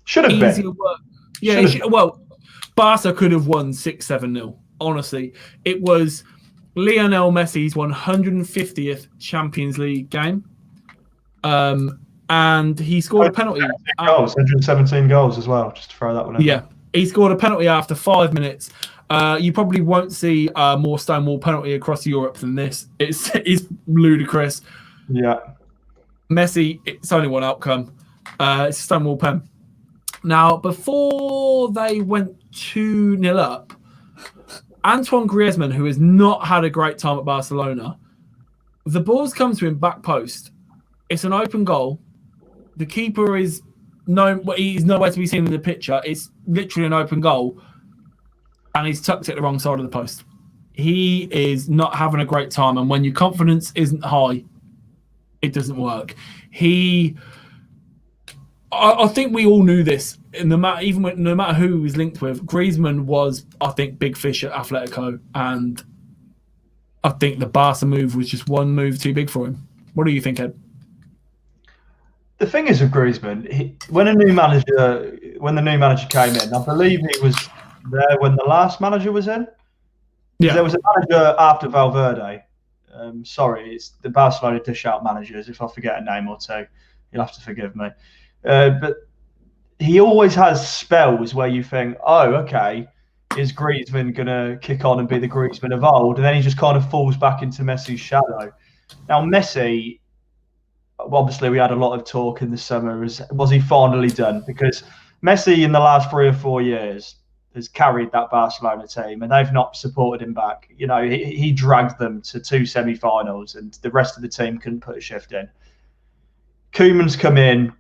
easier work. Yeah, well, Barca could have won 6-7-0. Honestly, it was Lionel Messi's 150th Champions League game, and he scored a penalty. 117 goals as well. Just to throw that one in. Yeah. He scored a penalty after 5 minutes. You probably won't see more Stonewall penalty across Europe than this. It's ludicrous. Yeah. Messi, it's only one outcome. It's a Stonewall pen. Now, before they went 2-0 up, Antoine Griezmann, who has not had a great time at Barcelona, the ball's come to him back post. It's an open goal. The keeper is he's nowhere to be seen in the picture. It's literally an open goal, and he's tucked it the wrong side of the post. He is not having a great time, and when your confidence isn't high, it doesn't work. I think we all knew this no matter who he was linked with, Griezmann was, I think, big fish at Atletico, and I think the Barca move was just one move too big for him. What do you think, Ed? The thing is with Griezmann, when the new manager came in, I believe he was there when the last manager was in. Yeah, there was a manager after Valverde. Sorry, it's the Barcelona dish out managers. If I forget a name or two, you'll have to forgive me. But he always has spells where you think, oh, okay, is Griezmann going to kick on and be the Griezmann of old? And then he just kind of falls back into Messi's shadow. Now, Messi, obviously, we had a lot of talk in the summer. Was he finally done? Because Messi, in the last 3 or 4 years, has carried that Barcelona team, and they've not supported him back. You know, he dragged them to 2 semi-finals, and the rest of the team couldn't put a shift in. Koeman's come in,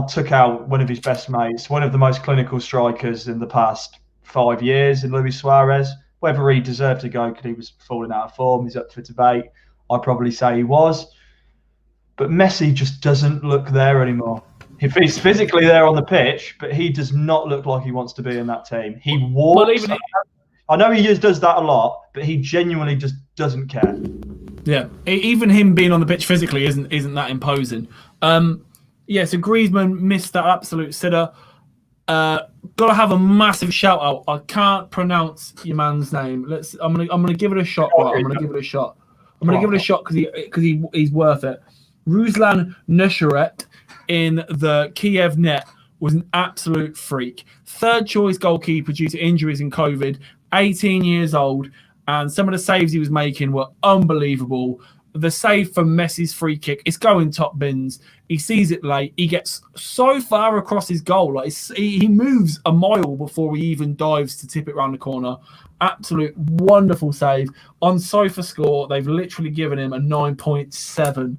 took out one of his best mates, one of the most clinical strikers in the past 5 years in Luis Suarez. Whether he deserved to go because he was falling out of form is up for debate. I'd probably say he was. But Messi just doesn't look there anymore. He's physically there on the pitch, but he does not look like he wants to be in that team. He walks. I know he does that a lot, but he genuinely just doesn't care. Yeah, even him being on the pitch physically isn't that imposing. Yeah, so Griezmann missed that absolute sitter. Got to have a massive shout out. I can't pronounce your man's name. I'm gonna give it a shot. Right? I'm gonna give it a shot. I'm gonna give it a shot because he's worth it. Ruslan Nusharet in the Kiev net was an absolute freak. Third choice goalkeeper due to injuries and COVID. 18 years old, and some of the saves he was making were unbelievable. The save from Messi's free kick, it's going top bins. He sees it late. He gets so far across his goal. Like he moves a mile before he even dives to tip it around the corner. Absolute wonderful save. On SofaScore, they've literally given him a 9.7.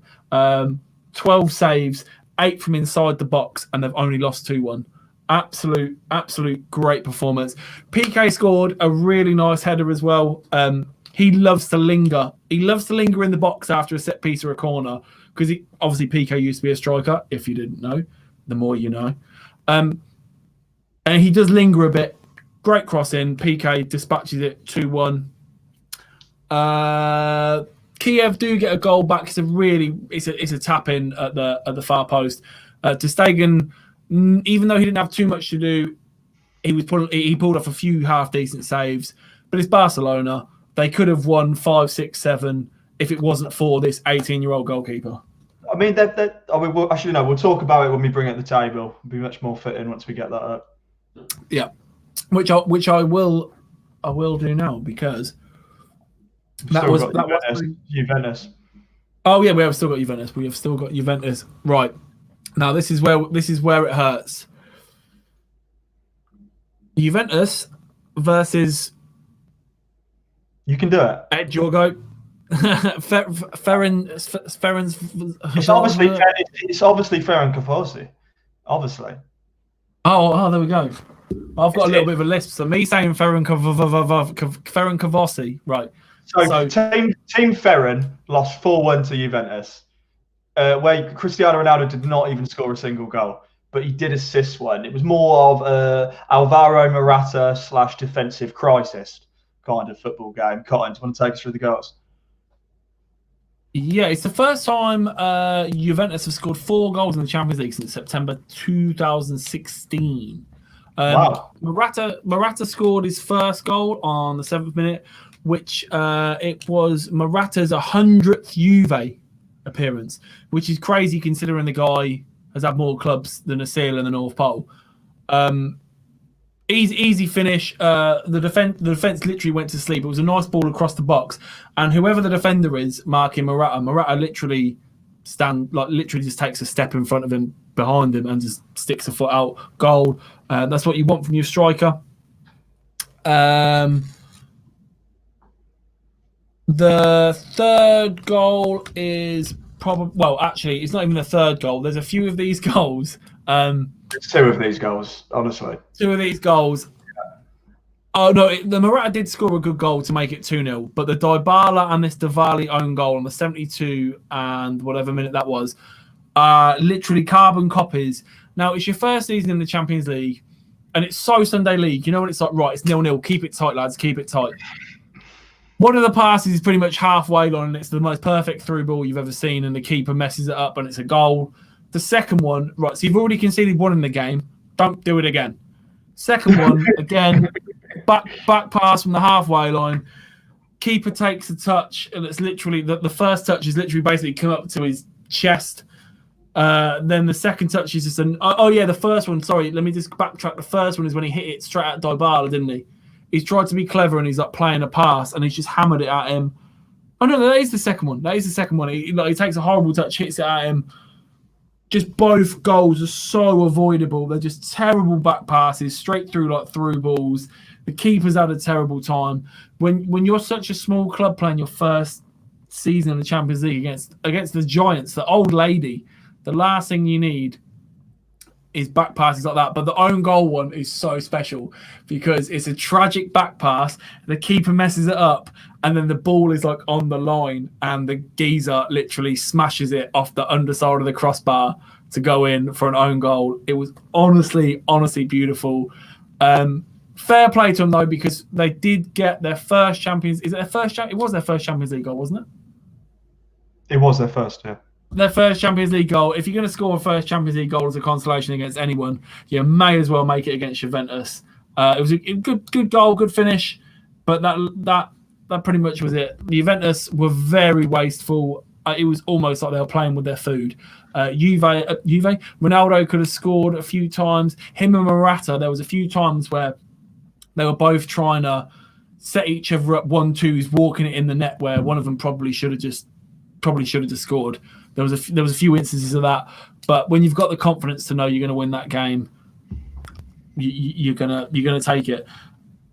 12 saves, 8 from inside the box, and they've only lost 2-1. Absolute great performance. PK scored a really nice header as well. He loves to linger. He loves to linger in the box after a set piece or a corner because obviously PK used to be a striker. If you didn't know, the more you know. And he does linger a bit. Great cross in. PK dispatches it 2-1. Kiev do get a goal back. It's a tap in at the far post. Ter Stegen, even though he didn't have too much to do, he pulled off a few half decent saves. But it's Barcelona. They could have won 5, 6, 7 if it wasn't for this 18-year-old goalkeeper. I mean, we'll talk about it when we bring it to the table. It'll be much more fitting once we get that up. Yeah, which I will do now because that was Juventus. Oh yeah, we have still got Juventus. Right now, this is where it hurts. Juventus versus. You can do it. Ed, your go. Ferenc. It's obviously Ferenc Kavosi. Obviously. Oh, there we go. I've got a little bit of a lisp. So me saying Ferenc Kavosi, right? So Team Ferenc lost 4-1 to Juventus, where Cristiano Ronaldo did not even score a single goal, but he did assist one. It was more of Alvaro Morata / defensive crisis kind of football game. Cotton, do you want to take us through the goals? Yeah, it's the first time Juventus have scored 4 goals in the Champions League since September 2016. Wow. Morata scored his first goal on the 7th minute, which it was Morata's 100th Juve appearance, which is crazy considering the guy has had more clubs than a seal in the North Pole. Easy finish. The defense literally went to sleep. It was a nice ball across the box, and whoever the defender is marking Morata literally just takes a step in front of him, behind him, and just sticks a foot out. Goal. That's what you want from your striker. The third goal is actually, it's not even a third goal. There's a few of these goals. It's 2 of these goals, honestly. 2 of these goals. Oh, no, the Morata did score a good goal to make it 2-0, but the Dybala and this Diwali own goal on the 72 and whatever minute that was, literally carbon copies. Now, it's your first season in the Champions League. and it's so Sunday League. You know when it's like, right, it's 0-0. Keep it tight, lads. Keep it tight. One of the passes is pretty much halfway line, and it's the most perfect through ball you've ever seen, and the keeper messes it up, and it's a goal. The second one, right, so you've already conceded one in the game. Don't do it again. Second one, again, back pass from the halfway line. Keeper takes a touch, and it's literally, the first touch is literally basically come up to his chest. Then the second touch is just the first one, sorry, let me just backtrack. The first one is when he hit it straight at Dybala, didn't he? He's tried to be clever and he's like playing a pass and he's just hammered it at him. Oh no, that is the second one. He takes a horrible touch, hits it at him. Just both goals are so avoidable. They're just terrible back passes, straight through balls. The keeper's had a terrible time. When you're such a small club playing your first season in the Champions League against the Giants, the old lady, the last thing you need is back passes like that. But the own goal one is so special because it's a tragic back pass. The keeper messes it up, and then the ball is like on the line, and the geezer literally smashes it off the underside of the crossbar to go in for an own goal. It was honestly beautiful. Fair play to them though, because they did get their first Champions. Is it their first? It was their first Champions League goal, wasn't it? It was their first, yeah. Their first Champions League goal. If you're going to score a first Champions League goal as a consolation against anyone, you may as well make it against Juventus. It was a good goal, good finish, but that pretty much was it. The Juventus were very wasteful. It was almost like they were playing with their food. Juve, Ronaldo could have scored a few times. Him and Morata, there was a few times where they were both trying to set each other up 1-2s, walking it in the net where one of them probably should have just scored. There was a few instances of that, but when you've got the confidence to know you're going to win that game, you're gonna take it.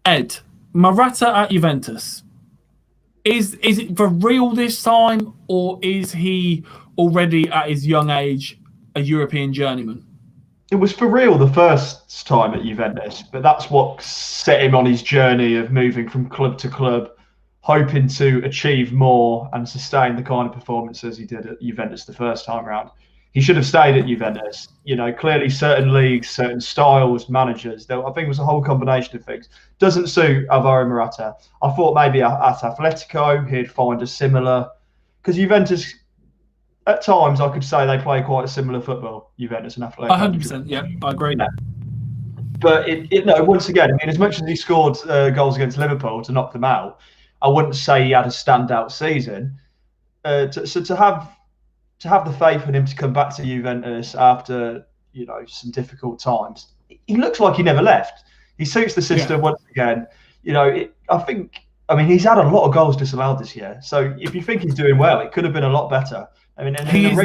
Ed, Morata at Juventus, is it for real this time, or is he already at his young age a European journeyman? It was for real the first time at Juventus, but that's what set him on his journey of moving from club to club, hoping to achieve more and sustain the kind of performances he did at Juventus the first time round. He should have stayed at Juventus. You know, clearly certain leagues, certain styles, managers, I think it was a whole combination of things. Doesn't suit Alvaro Morata. I thought maybe at Atletico he'd find a similar, because Juventus, at times I could say they play quite a similar football, Juventus and Atletico. 100%, yeah, I agree. Yeah. But once again, I mean, as much as he scored goals against Liverpool to knock them out, I wouldn't say he had a standout season. To have the faith in him to come back to Juventus after some difficult times, he looks like he never left. He suits the system once again. I mean, he's had a lot of goals disallowed this year. So if you think he's doing well, it could have been a lot better. I mean, he's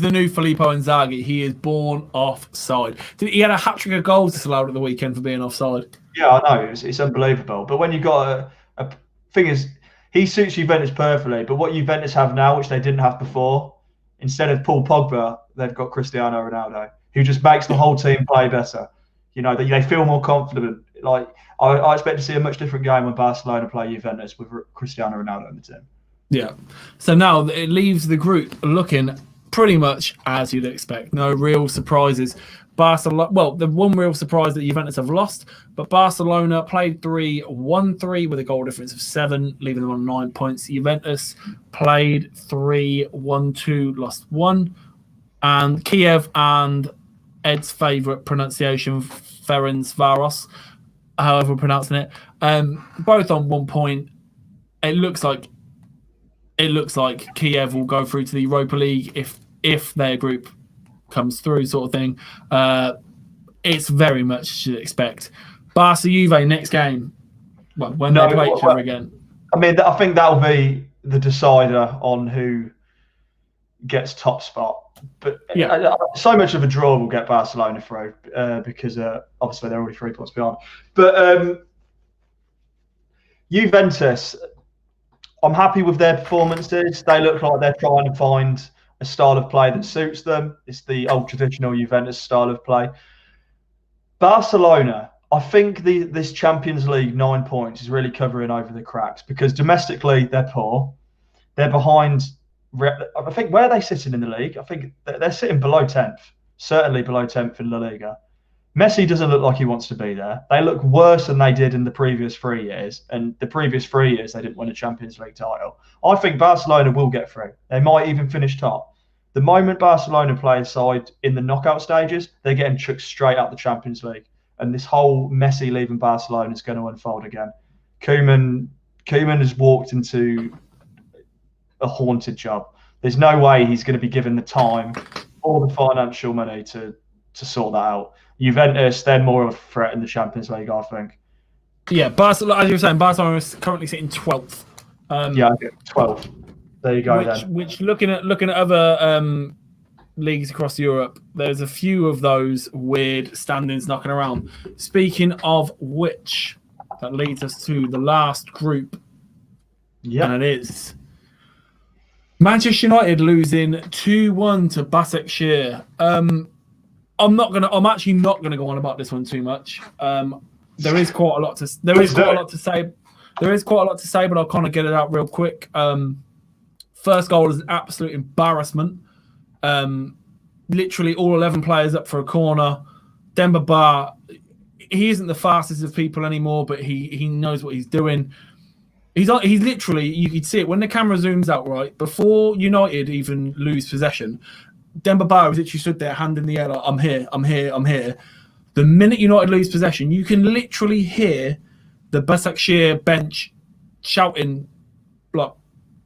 the new Filippo Inzaghi. He is born offside. He had a hat-trick of goals disallowed at the weekend for being offside. Yeah, I know. It's unbelievable. But when you've got a thing is, he suits Juventus perfectly. But what Juventus have now, which they didn't have before, instead of Paul Pogba, they've got Cristiano Ronaldo, who just makes the whole team play better. They feel more confident. Like I expect to see a much different game when Barcelona play Juventus with Cristiano Ronaldo in the team. Yeah. So now it leaves the group looking pretty much as you'd expect. No real surprises. Barcelona. Well, the one real surprise that Juventus have lost, but Barcelona played 3-1-3 with a goal difference of 7, leaving them on 9 points. Juventus played 3-1-2, lost 1, and Kiev and Ed's favourite pronunciation, Ferencváros, however we're pronouncing it, both on 1 point. It looks like Kiev will go through to the Europa League if their group comes through, sort of thing. It's very much as you'd expect. Barca Juve next game. Well, when they play each other again. I mean, I think that'll be the decider on who gets top spot. But so much of a draw will get Barcelona through because obviously they're already 3 points behind. But Juventus, I'm happy with their performances. They look like they're trying to find a style of play that suits them. It's the old traditional Juventus style of play. Barcelona, I think this Champions League 9 points is really covering over the cracks because domestically they're poor. They're behind. I think, where are they sitting in the league? I think they're sitting below 10th, certainly below 10th in La Liga. Messi doesn't look like he wants to be there. They look worse than they did in the previous 3 years. And the previous 3 years, they didn't win a Champions League title. I think Barcelona will get through. They might even finish top. The moment Barcelona play a side in the knockout stages, they're getting chucked straight out the Champions League. And this whole Messi leaving Barcelona is going to unfold again. Koeman has walked into a haunted job. There's no way he's going to be given the time or the financial money to sort that out. Juventus, they're more of a threat in the Champions League, I think. Yeah, Barcelona, as you were saying, Barcelona is currently sitting 12th. 12th. There you go. Which looking at other leagues across Europe, there's a few of those weird standings knocking around. Speaking of which, that leads us to the last group. Yeah, and it is Manchester United losing 2-1 to Başakşehir. I'm actually not gonna go on about this one too much. There is quite a lot to say. There is quite a lot to say, but I'll kind of get it out real quick. First goal is an absolute embarrassment. Literally all 11 players up for a corner. Demba Ba, he isn't the fastest of people anymore, but he knows what he's doing. He's literally, you could see it when the camera zooms out, right? Before United even lose possession, Demba Ba was literally stood there, hand in the air, like, I'm here. The minute United lose possession, you can literally hear the Başakşehir bench shouting, like,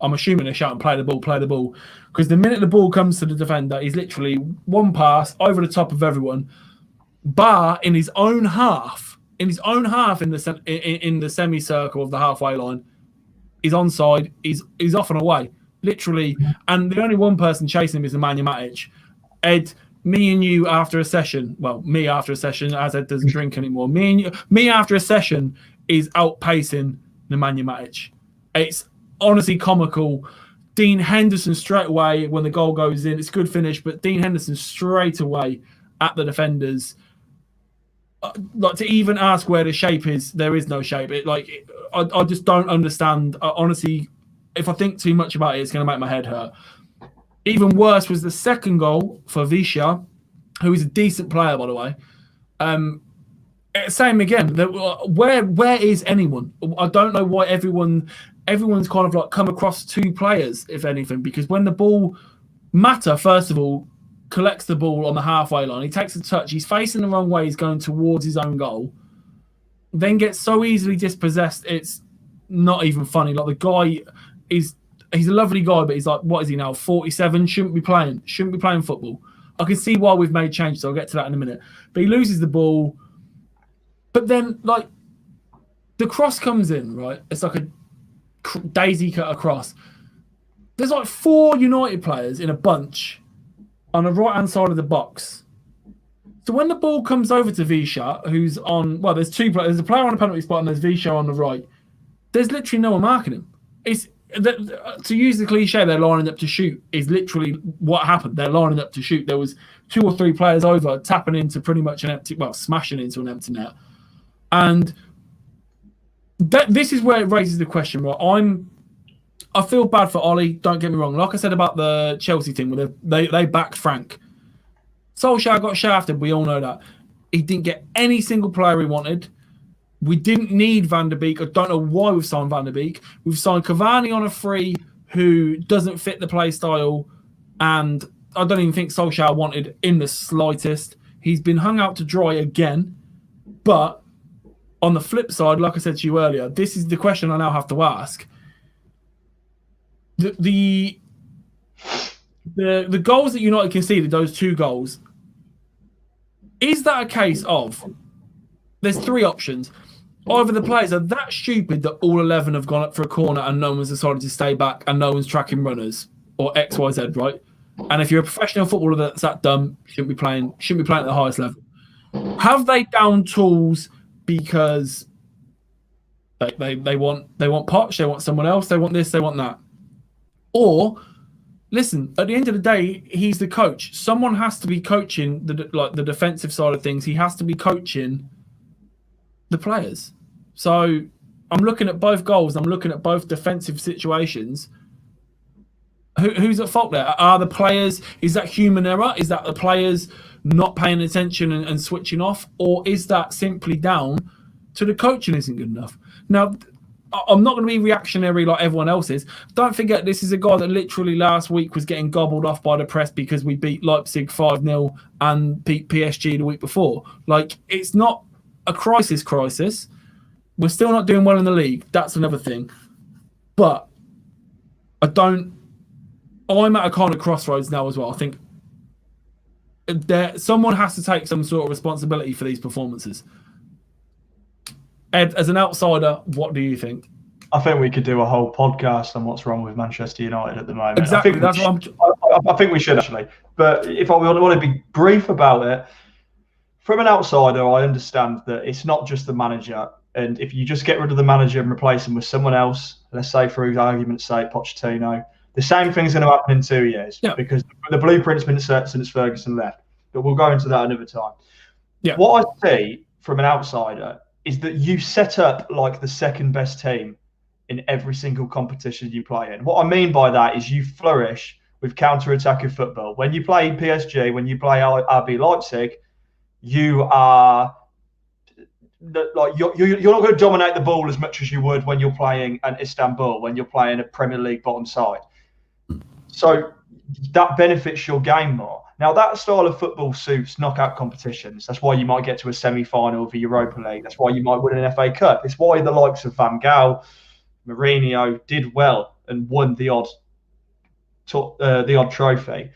I'm assuming they're shouting, play the ball. Because the minute the ball comes to the defender, he's literally one pass over the top of everyone. Ba in his own half in the semicircle of the halfway line, he's onside, he's off and away, literally. And the only one person chasing him is Nemanja Matic. Ed, me and you after a session, me after a session, as Ed doesn't drink anymore. Me after a session is outpacing Nemanja Matic. It's honestly comical. Dean Henderson straight away when the goal goes in, it's a good finish, but Dean Henderson straight away at the defenders. Like, to even ask where the shape is, there is no shape. I just don't understand. Honestly, if I think too much about it, it's going to make my head hurt. Even worse was the second goal for Visha, who is a decent player, by the way. Same again. Where is anyone? I don't know why everyone's kind of like come across two players, if anything, because when the ball, Mata, first of all, collects the ball on the halfway line, he takes a touch, he's facing the wrong way, he's going towards his own goal, then gets so easily dispossessed, it's not even funny. Like, the guy he's a lovely guy, but he's like, what is he now, 47, shouldn't be playing football. I can see why we've made changes, so I'll get to that in a minute. But he loses the ball, but then, like, the cross comes in, right? It's like a daisy cut across. There's like 4 United players in a bunch on the right-hand side of the box. So when the ball comes over to Visha, who's on, there's 2 players. There's a player on the penalty spot and there's Visha on the right. There's literally no one marking him. To use the cliche, they're lining up to shoot, is literally what happened. They're lining up to shoot. There was 2 or 3 players over, tapping into pretty much smashing into an empty net. And this is where it raises the question, right? I feel bad for Ollie, don't get me wrong. Like I said about the Chelsea team, where they backed Frank. Solskjaer got shafted, we all know that. He didn't get any single player he wanted. We didn't need Van der Beek. I don't know why we've signed Van der Beek. We've signed Cavani on a free who doesn't fit the play style, and I don't even think Solskjaer wanted in the slightest. He's been hung out to dry again, but on the flip side, like I said to you earlier, this is the question I now have to ask. The goals that United conceded, those 2 goals, is that a case of, there's 3 options. Either the players are that stupid that all 11 have gone up for a corner and no one's decided to stay back and no one's tracking runners, or X, Y, Z, right? And if you're a professional footballer that's that dumb, shouldn't be playing at the highest level. Have they down tools because they want Poch, they want someone else, they want this, they want that? Or, listen, at the end of the day, he's the coach. Someone has to be coaching the defensive side of things. He has to be coaching the players. So I'm looking at both goals. I'm looking at both defensive situations. Who's at fault there? Are the players? Is that human error? Is that the players not paying attention and switching off, or is that simply down to the coaching isn't good enough? Now, I'm not going to be reactionary like everyone else is. Don't forget, this is a guy that literally last week was getting gobbled off by the press because we beat Leipzig 5-0 and beat PSG the week before. Like, it's not a crisis. We're still not doing well in the league. That's another thing. But I'm at a kind of crossroads now as well. I think someone has to take some sort of responsibility for these performances. Ed, as an outsider, what do you think? I think we could do a whole podcast on what's wrong with Manchester United at the moment. Exactly. I think we should actually. But if I want to be brief about it, from an outsider, I understand that it's not just the manager. And if you just get rid of the manager and replace him with someone else, let's say for argument's sake, Pochettino, the same thing's going to happen in 2 years because the blueprint's been set since Ferguson left. But we'll go into that another time. Yeah. What I see from an outsider is that you set up like the second best team in every single competition you play in. What I mean by that is you flourish with counter-attacking football. When you play PSG, when you play RB Leipzig, you are like you're not going to dominate the ball as much as you would when you're playing at Istanbul, when you're playing a Premier League bottom side. So that benefits your game more. Now, that style of football suits knockout competitions. That's why you might get to a semi-final of the Europa League. That's why you might win an FA Cup. It's why the likes of Van Gaal, Mourinho did well and won the odd trophy.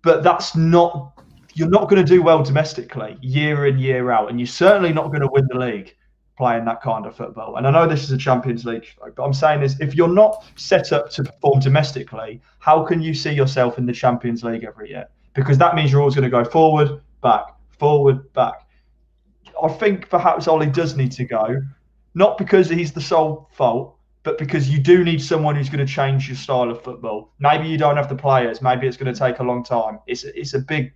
But that's not. You're not going to do well domestically year in, year out, and you're certainly not going to win the league playing that kind of football. And I know this is a Champions League show, but I'm saying is if you're not set up to perform domestically, how can you see yourself in the Champions League every year? Because that means you're always going to go forward, back. I think perhaps Ollie does need to go, not because he's the sole fault, but because you do need someone who's going to change your style of football. Maybe you don't have the players. Maybe it's going to take a long time. It's a big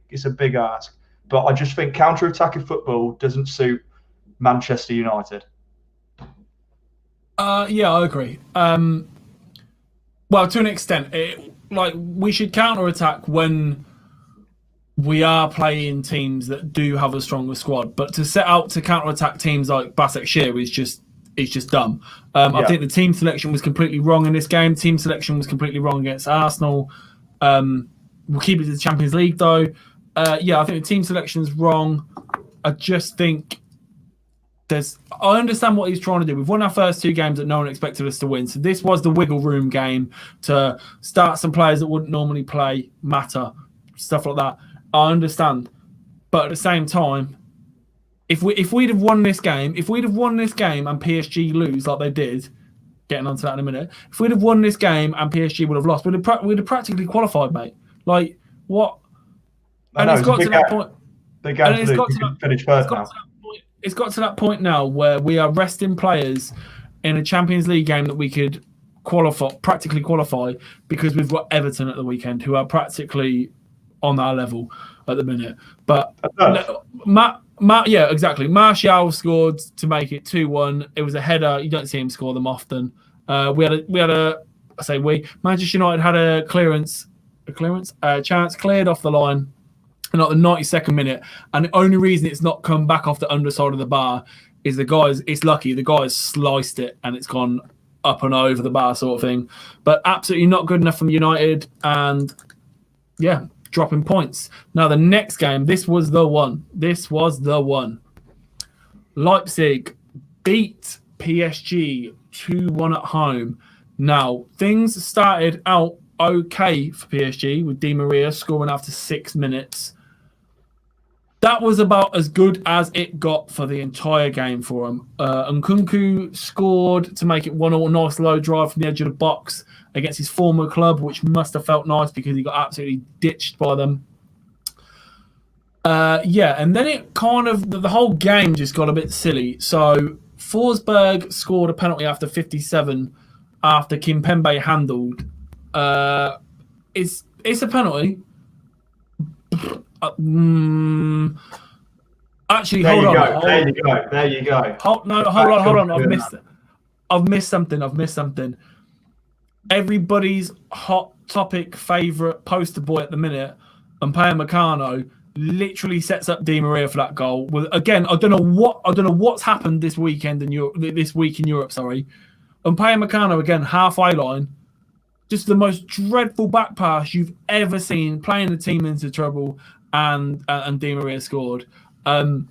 ask. But I just think counter-attacking football doesn't suit Manchester United. Yeah, I agree. Well, to an extent, we should counter-attack when we are playing teams that do have a stronger squad. But to set out to counter-attack teams like Başakşehir is just dumb. I think the team selection was completely wrong in this game. Team selection was completely wrong against Arsenal. We'll keep it to the Champions League, though. I think the team selection is wrong. I just think I understand what he's trying to do. We've won our first two games that no one expected us to win. So this was the wiggle room game to start some players that wouldn't normally play, stuff like that. I understand. But at the same time, if we'd have won this game, and PSG lose like they did, getting onto that in a minute, if we'd have won this game and PSG would have lost, we'd have practically qualified, mate. Like, what? And it's got to that point. It's got to that point now where we are resting players in a Champions League game that we could practically qualify, because we've got Everton at the weekend, who are practically on our level at the minute. But yeah, exactly. Martial scored to make it 2-1. It was a header. You don't see him score them often. Manchester United had a chance cleared off the line in like the 92nd minute, and the only reason it's not come back off the underside of the bar is it's lucky the guys sliced it and it's gone up and over the bar sort of thing. But absolutely not good enough from United, and dropping points. Now the next game, this was the one. Leipzig beat PSG 2-1 at home. Now things started out okay for PSG with Di Maria scoring after 6 minutes. That was about as good as it got for the entire game for him. Nkunku scored to make it 1-1, nice low drive from the edge of the box against his former club, which must have felt nice because he got absolutely ditched by them. And then it kind of, the whole game just got a bit silly. So Forsberg scored a penalty after 57 after Kimpembe handled. It's a penalty. Actually, hold on. There you go. Hold on. I've missed something. everybody's hot topic favourite poster boy at the minute, and Upamecano, literally sets up Di Maria for that goal. Well, again, I don't know what's happened this weekend in Europe. This week in Europe, sorry. And Upamecano again, halfway line, just the most dreadful back pass you've ever seen, playing the team into trouble, and Di Maria scored. Then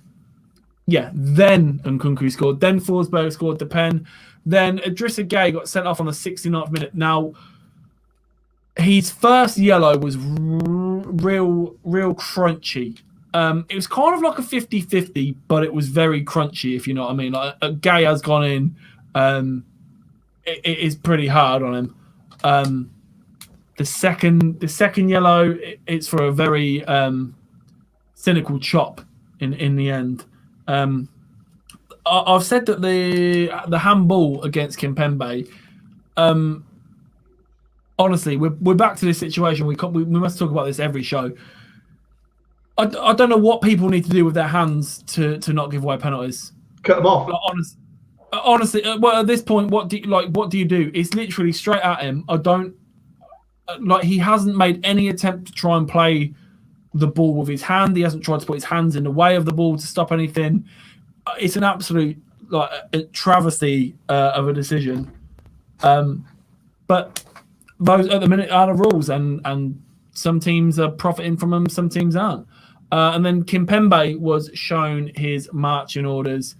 Nkunku scored. Then Forsberg scored the pen. Then Idrissa Gueye got sent off on the 69th minute. Now, his first yellow was real crunchy. It was kind of like a 50-50, but it was very crunchy, if you know what I mean. Like, Gueye has gone in. It is pretty hard on him. The second yellow, it's for a very cynical chop in the end. I've said that the handball against Kimpembe. Honestly, we're back to this situation. We must talk about this every show. I don't know what people need to do with their hands to not give away penalties. Cut them off. Like, honestly, well, at this point, what do you do? It's literally straight at him. I don't like. He hasn't made any attempt to try and play the ball with his hand. He hasn't tried to put his hands in the way of the ball to stop anything. It's an absolute a travesty of a decision. But those at the minute are the rules, and some teams are profiting from them, some teams aren't. And then Kimpembe was shown his marching orders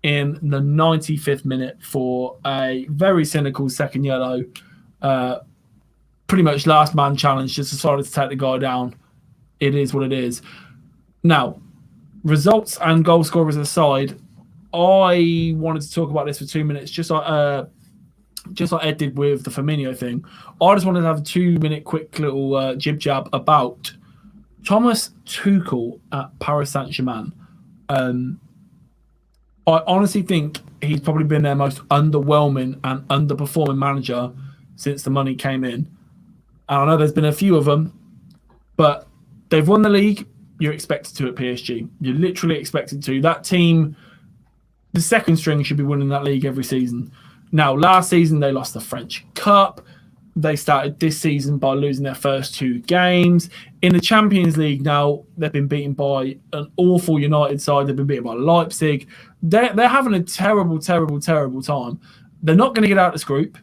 in the 95th minute for a very cynical second yellow. Pretty much last man challenge, just decided to take the guy down. It is what it is. Now, results and goal scorers aside, I wanted to talk about this for 2 minutes, just like Ed did with the Firmino thing. I just wanted to have a 2-minute quick little jib jab about Thomas Tuchel at Paris Saint-Germain. I honestly think he's probably been their most underwhelming and underperforming manager since the money came in. And I know there's been a few of them, but they've won the league. You're expected to at PSG. You're literally expected to. That team, the second string, should be winning that league every season. Now, last season, they lost the French Cup. They started this season by losing their first 2 games. In the Champions League now, they've been beaten by an awful United side. They've been beaten by Leipzig. They're having a terrible time. They're not going to get out of this group.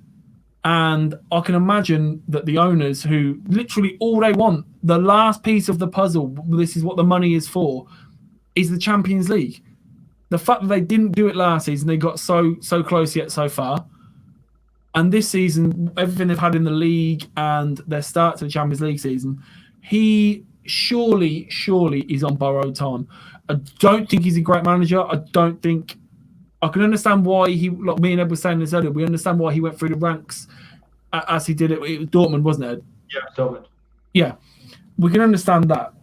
And I can imagine that the owners, who literally all they want, the last piece of the puzzle, this is what the money is for, is the Champions League. The fact that they didn't do it last season, they got so close yet so far. And this season, everything they've had in the league and their start to the Champions League season, he surely is on borrowed time. I don't think he's a great manager. I can understand why he, like me and Ed were saying this earlier, we understand why he went through the ranks as he did it. It was Dortmund, wasn't it, Ed? Yeah, Dortmund. Yeah, we can understand that.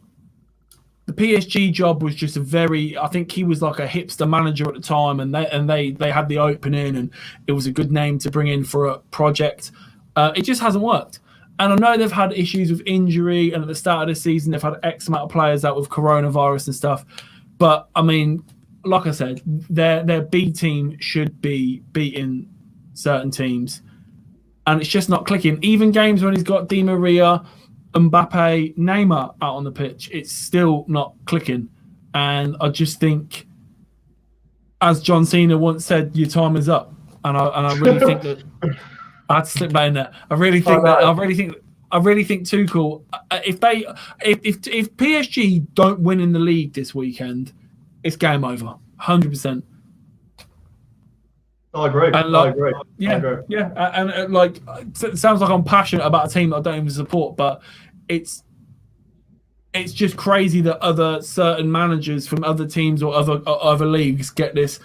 The PSG job was just I think he was like a hipster manager at the time, and they had the opening, and it was a good name to bring in for a project. It just hasn't worked. And I know they've had issues with injury, and at the start of the season, they've had X amount of players out with coronavirus and stuff. But, I mean, like I said, their B team should be beating certain teams. And it's just not clicking. Even games when he's got Di Maria, Mbappe, Neymar out on the pitch, it's still not clicking. And I just think, as John Cena once said, your time is up. And I really think that I had to slip that in there. I really think Tuchel, if PSG don't win in the league this weekend, it's game over, 100%. I agree. And I agree. Yeah. And it sounds like I'm passionate about a team that I don't even support, but it's just crazy that certain managers from other teams or other leagues get this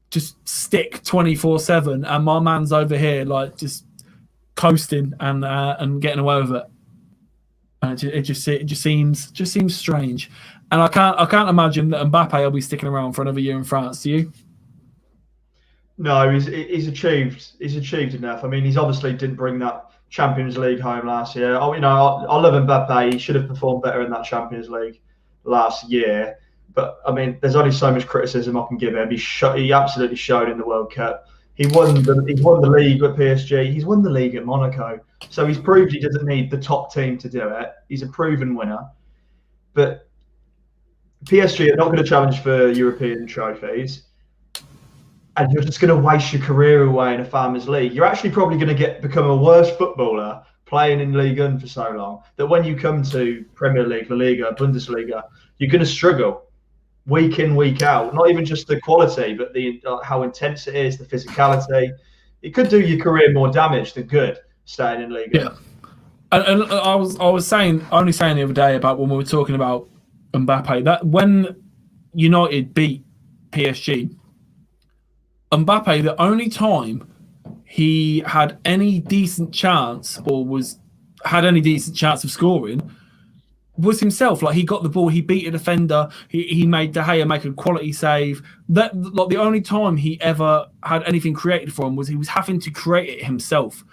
just stick 24/7, and my man's over here like just coasting and getting away with it. And it just seems strange, and I can't imagine that Mbappe will be sticking around for another year in France. Do you? No, he's achieved enough. I mean, he's obviously didn't bring that Champions League home last year. I love Mbappe. He should have performed better in that Champions League last year. But I mean, there's only so much criticism I can give him. He absolutely showed in the World Cup. He won the league at PSG. He's won the league at Monaco. So he's proved he doesn't need the top team to do it. He's a proven winner. But PSG are not going to challenge for European trophies. And you're just going to waste your career away in a Farmers League. You're actually probably going to become a worse footballer playing in Ligue 1 for so long that when you come to Premier League, La Liga, Bundesliga, you're going to struggle week in, week out. Not even just the quality, but the how intense it is, the physicality. It could do your career more damage than good staying in Ligue 1. Yeah. And I was only saying the other day about when we were talking about Mbappe, that when United beat PSG, Mbappe, the only time he had any decent chance had any decent chance of scoring was himself. Like, he got the ball, he beat a defender, he made De Gea make a quality save. That, like, the only time he ever had anything created for him was he was having to create it himself.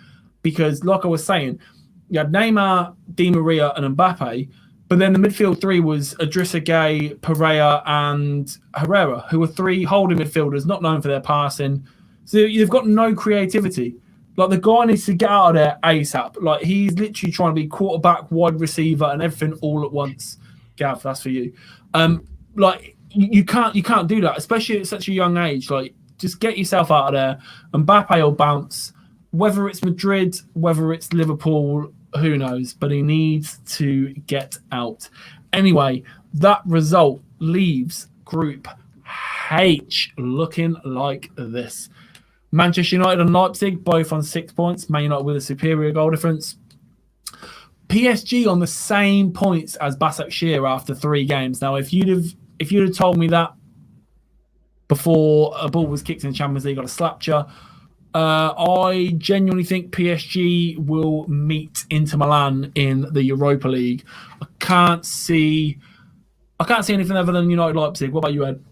Because, like I was saying, you had Neymar, Di Maria, and Mbappe, but then the midfield three was Idrissa Gueye, Pereira, and Herrera, who were three holding midfielders, not known for their passing. So you've got no creativity. Like, the guy needs to get out of there ASAP. Like, he's literally trying to be quarterback, wide receiver, and everything all at once. Gav, that's for you. Like, you can't do that, especially at such a young age. Like, just get yourself out of there. Mbappe will bounce. Whether it's Madrid, whether it's Liverpool, who knows? But he needs to get out. Anyway, that result leaves Group H looking like this. Manchester United and Leipzig both on 6 points. Man United with a superior goal difference. PSG on the same points as Başakşehir after 3 games. Now, if you'd have told me that before a ball was kicked in the Champions League, I'd have slapped you. I genuinely think PSG will meet Inter Milan in the Europa League. I can't see anything other than United Leipzig. What about you, Ed?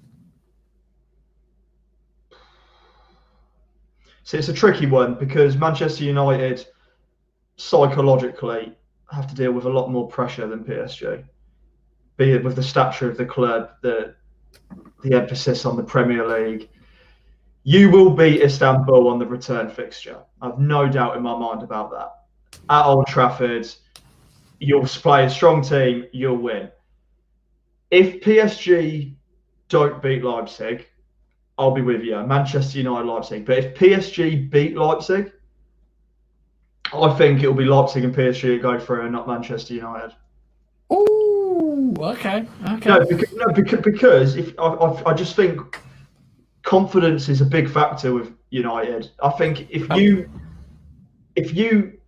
So it's a tricky one because Manchester United psychologically have to deal with a lot more pressure than PSG, be it with the stature of the club, the emphasis on the Premier League. You will beat Istanbul on the return fixture. I've no doubt in my mind about that. At Old Trafford, you'll play a strong team, you'll win. If PSG don't beat Leipzig, I'll be with you. Manchester United, Leipzig. But if PSG beat Leipzig, I think it'll be Leipzig and PSG that go through and not Manchester United. Ooh, okay. No, because if I just think confidence is a big factor with United. I think if you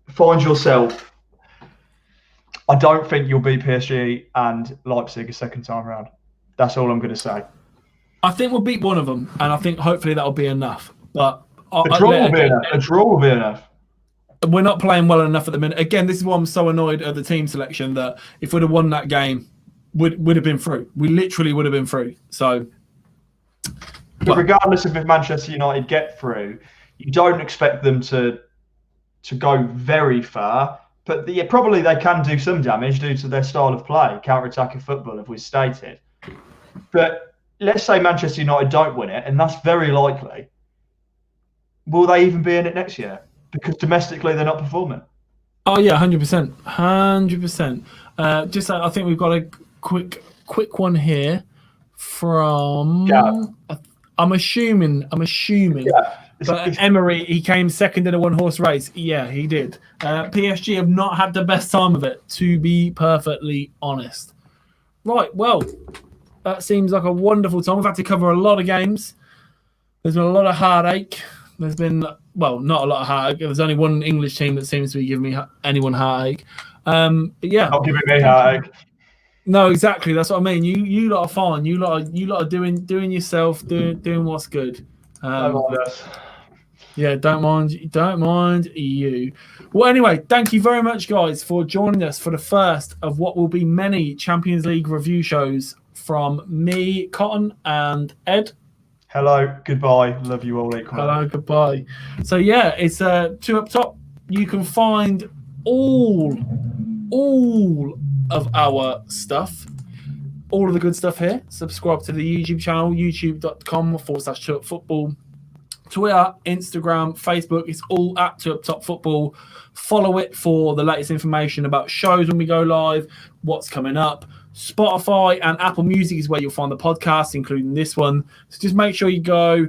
find yourself, I don't think you'll beat PSG and Leipzig a second time around. That's all I'm going to say. I think we'll beat one of them, and I think hopefully that'll be enough. But a draw will be enough. A draw will be enough. We're not playing well enough at the minute. Again, this is why I'm so annoyed at the team selection that if we'd have won that game, would have been through. We literally would have been through. So, but regardless of if Manchester United get through, you don't expect them to go very far. But probably they can do some damage due to their style of play, counter-attacking football, as we stated. But let's say Manchester United don't win it, and that's very likely. Will they even be in it next year? Because domestically they're not performing. Oh yeah, 100%, 100%. Just I think we've got a quick one here from. Yeah. I'm assuming. Yeah. But Emery, he came second in a one-horse race. Yeah, he did. PSG have not had the best time of it, to be perfectly honest. Right, well, that seems like a wonderful time. We've had to cover a lot of games. There's been a lot of heartache. There's been, well, not a lot of heartache. There's only one English team that seems to be giving me anyone heartache. But yeah, not giving me heartache. No, exactly. That's what I mean. You lot are fine. You lot are doing yourself, doing what's good. Yeah, don't mind you. Well, anyway, thank you very much, guys, for joining us for the first of what will be many Champions League review shows from me, Cotton, and Ed. Hello, goodbye. Love you all equally. Hello, goodbye. So yeah, it's 2 up top. You can find all of our stuff, all of the good stuff here. Subscribe to the YouTube channel, youtube.com/football. Twitter, Instagram, Facebook. It's all at 2 Up Top Football. Follow it for the latest information about shows when we go live, what's coming up. Spotify and Apple Music is where you'll find the podcast, including this one. So just make sure you go,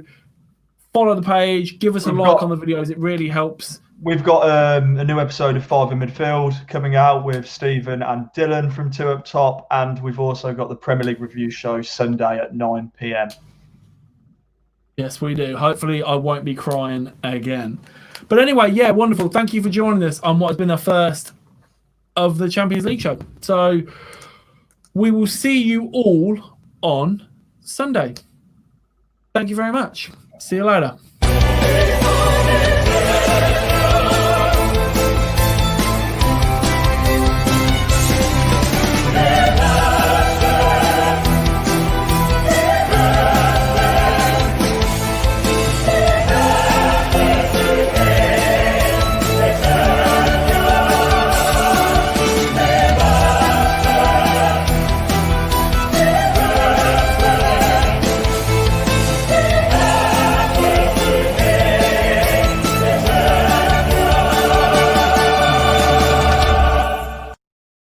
follow the page, give us a like on the videos. It really helps. We've got a new episode of 5 in Midfield coming out with Stephen and Dylan from 2 Up Top, and we've also got the Premier League review show Sunday at 9 p.m. Yes, we do. Hopefully I won't be crying again. But anyway, yeah, wonderful. Thank you for joining us on what has been the first of the Champions League show. So we will see you all on Sunday. Thank you very much. See you later.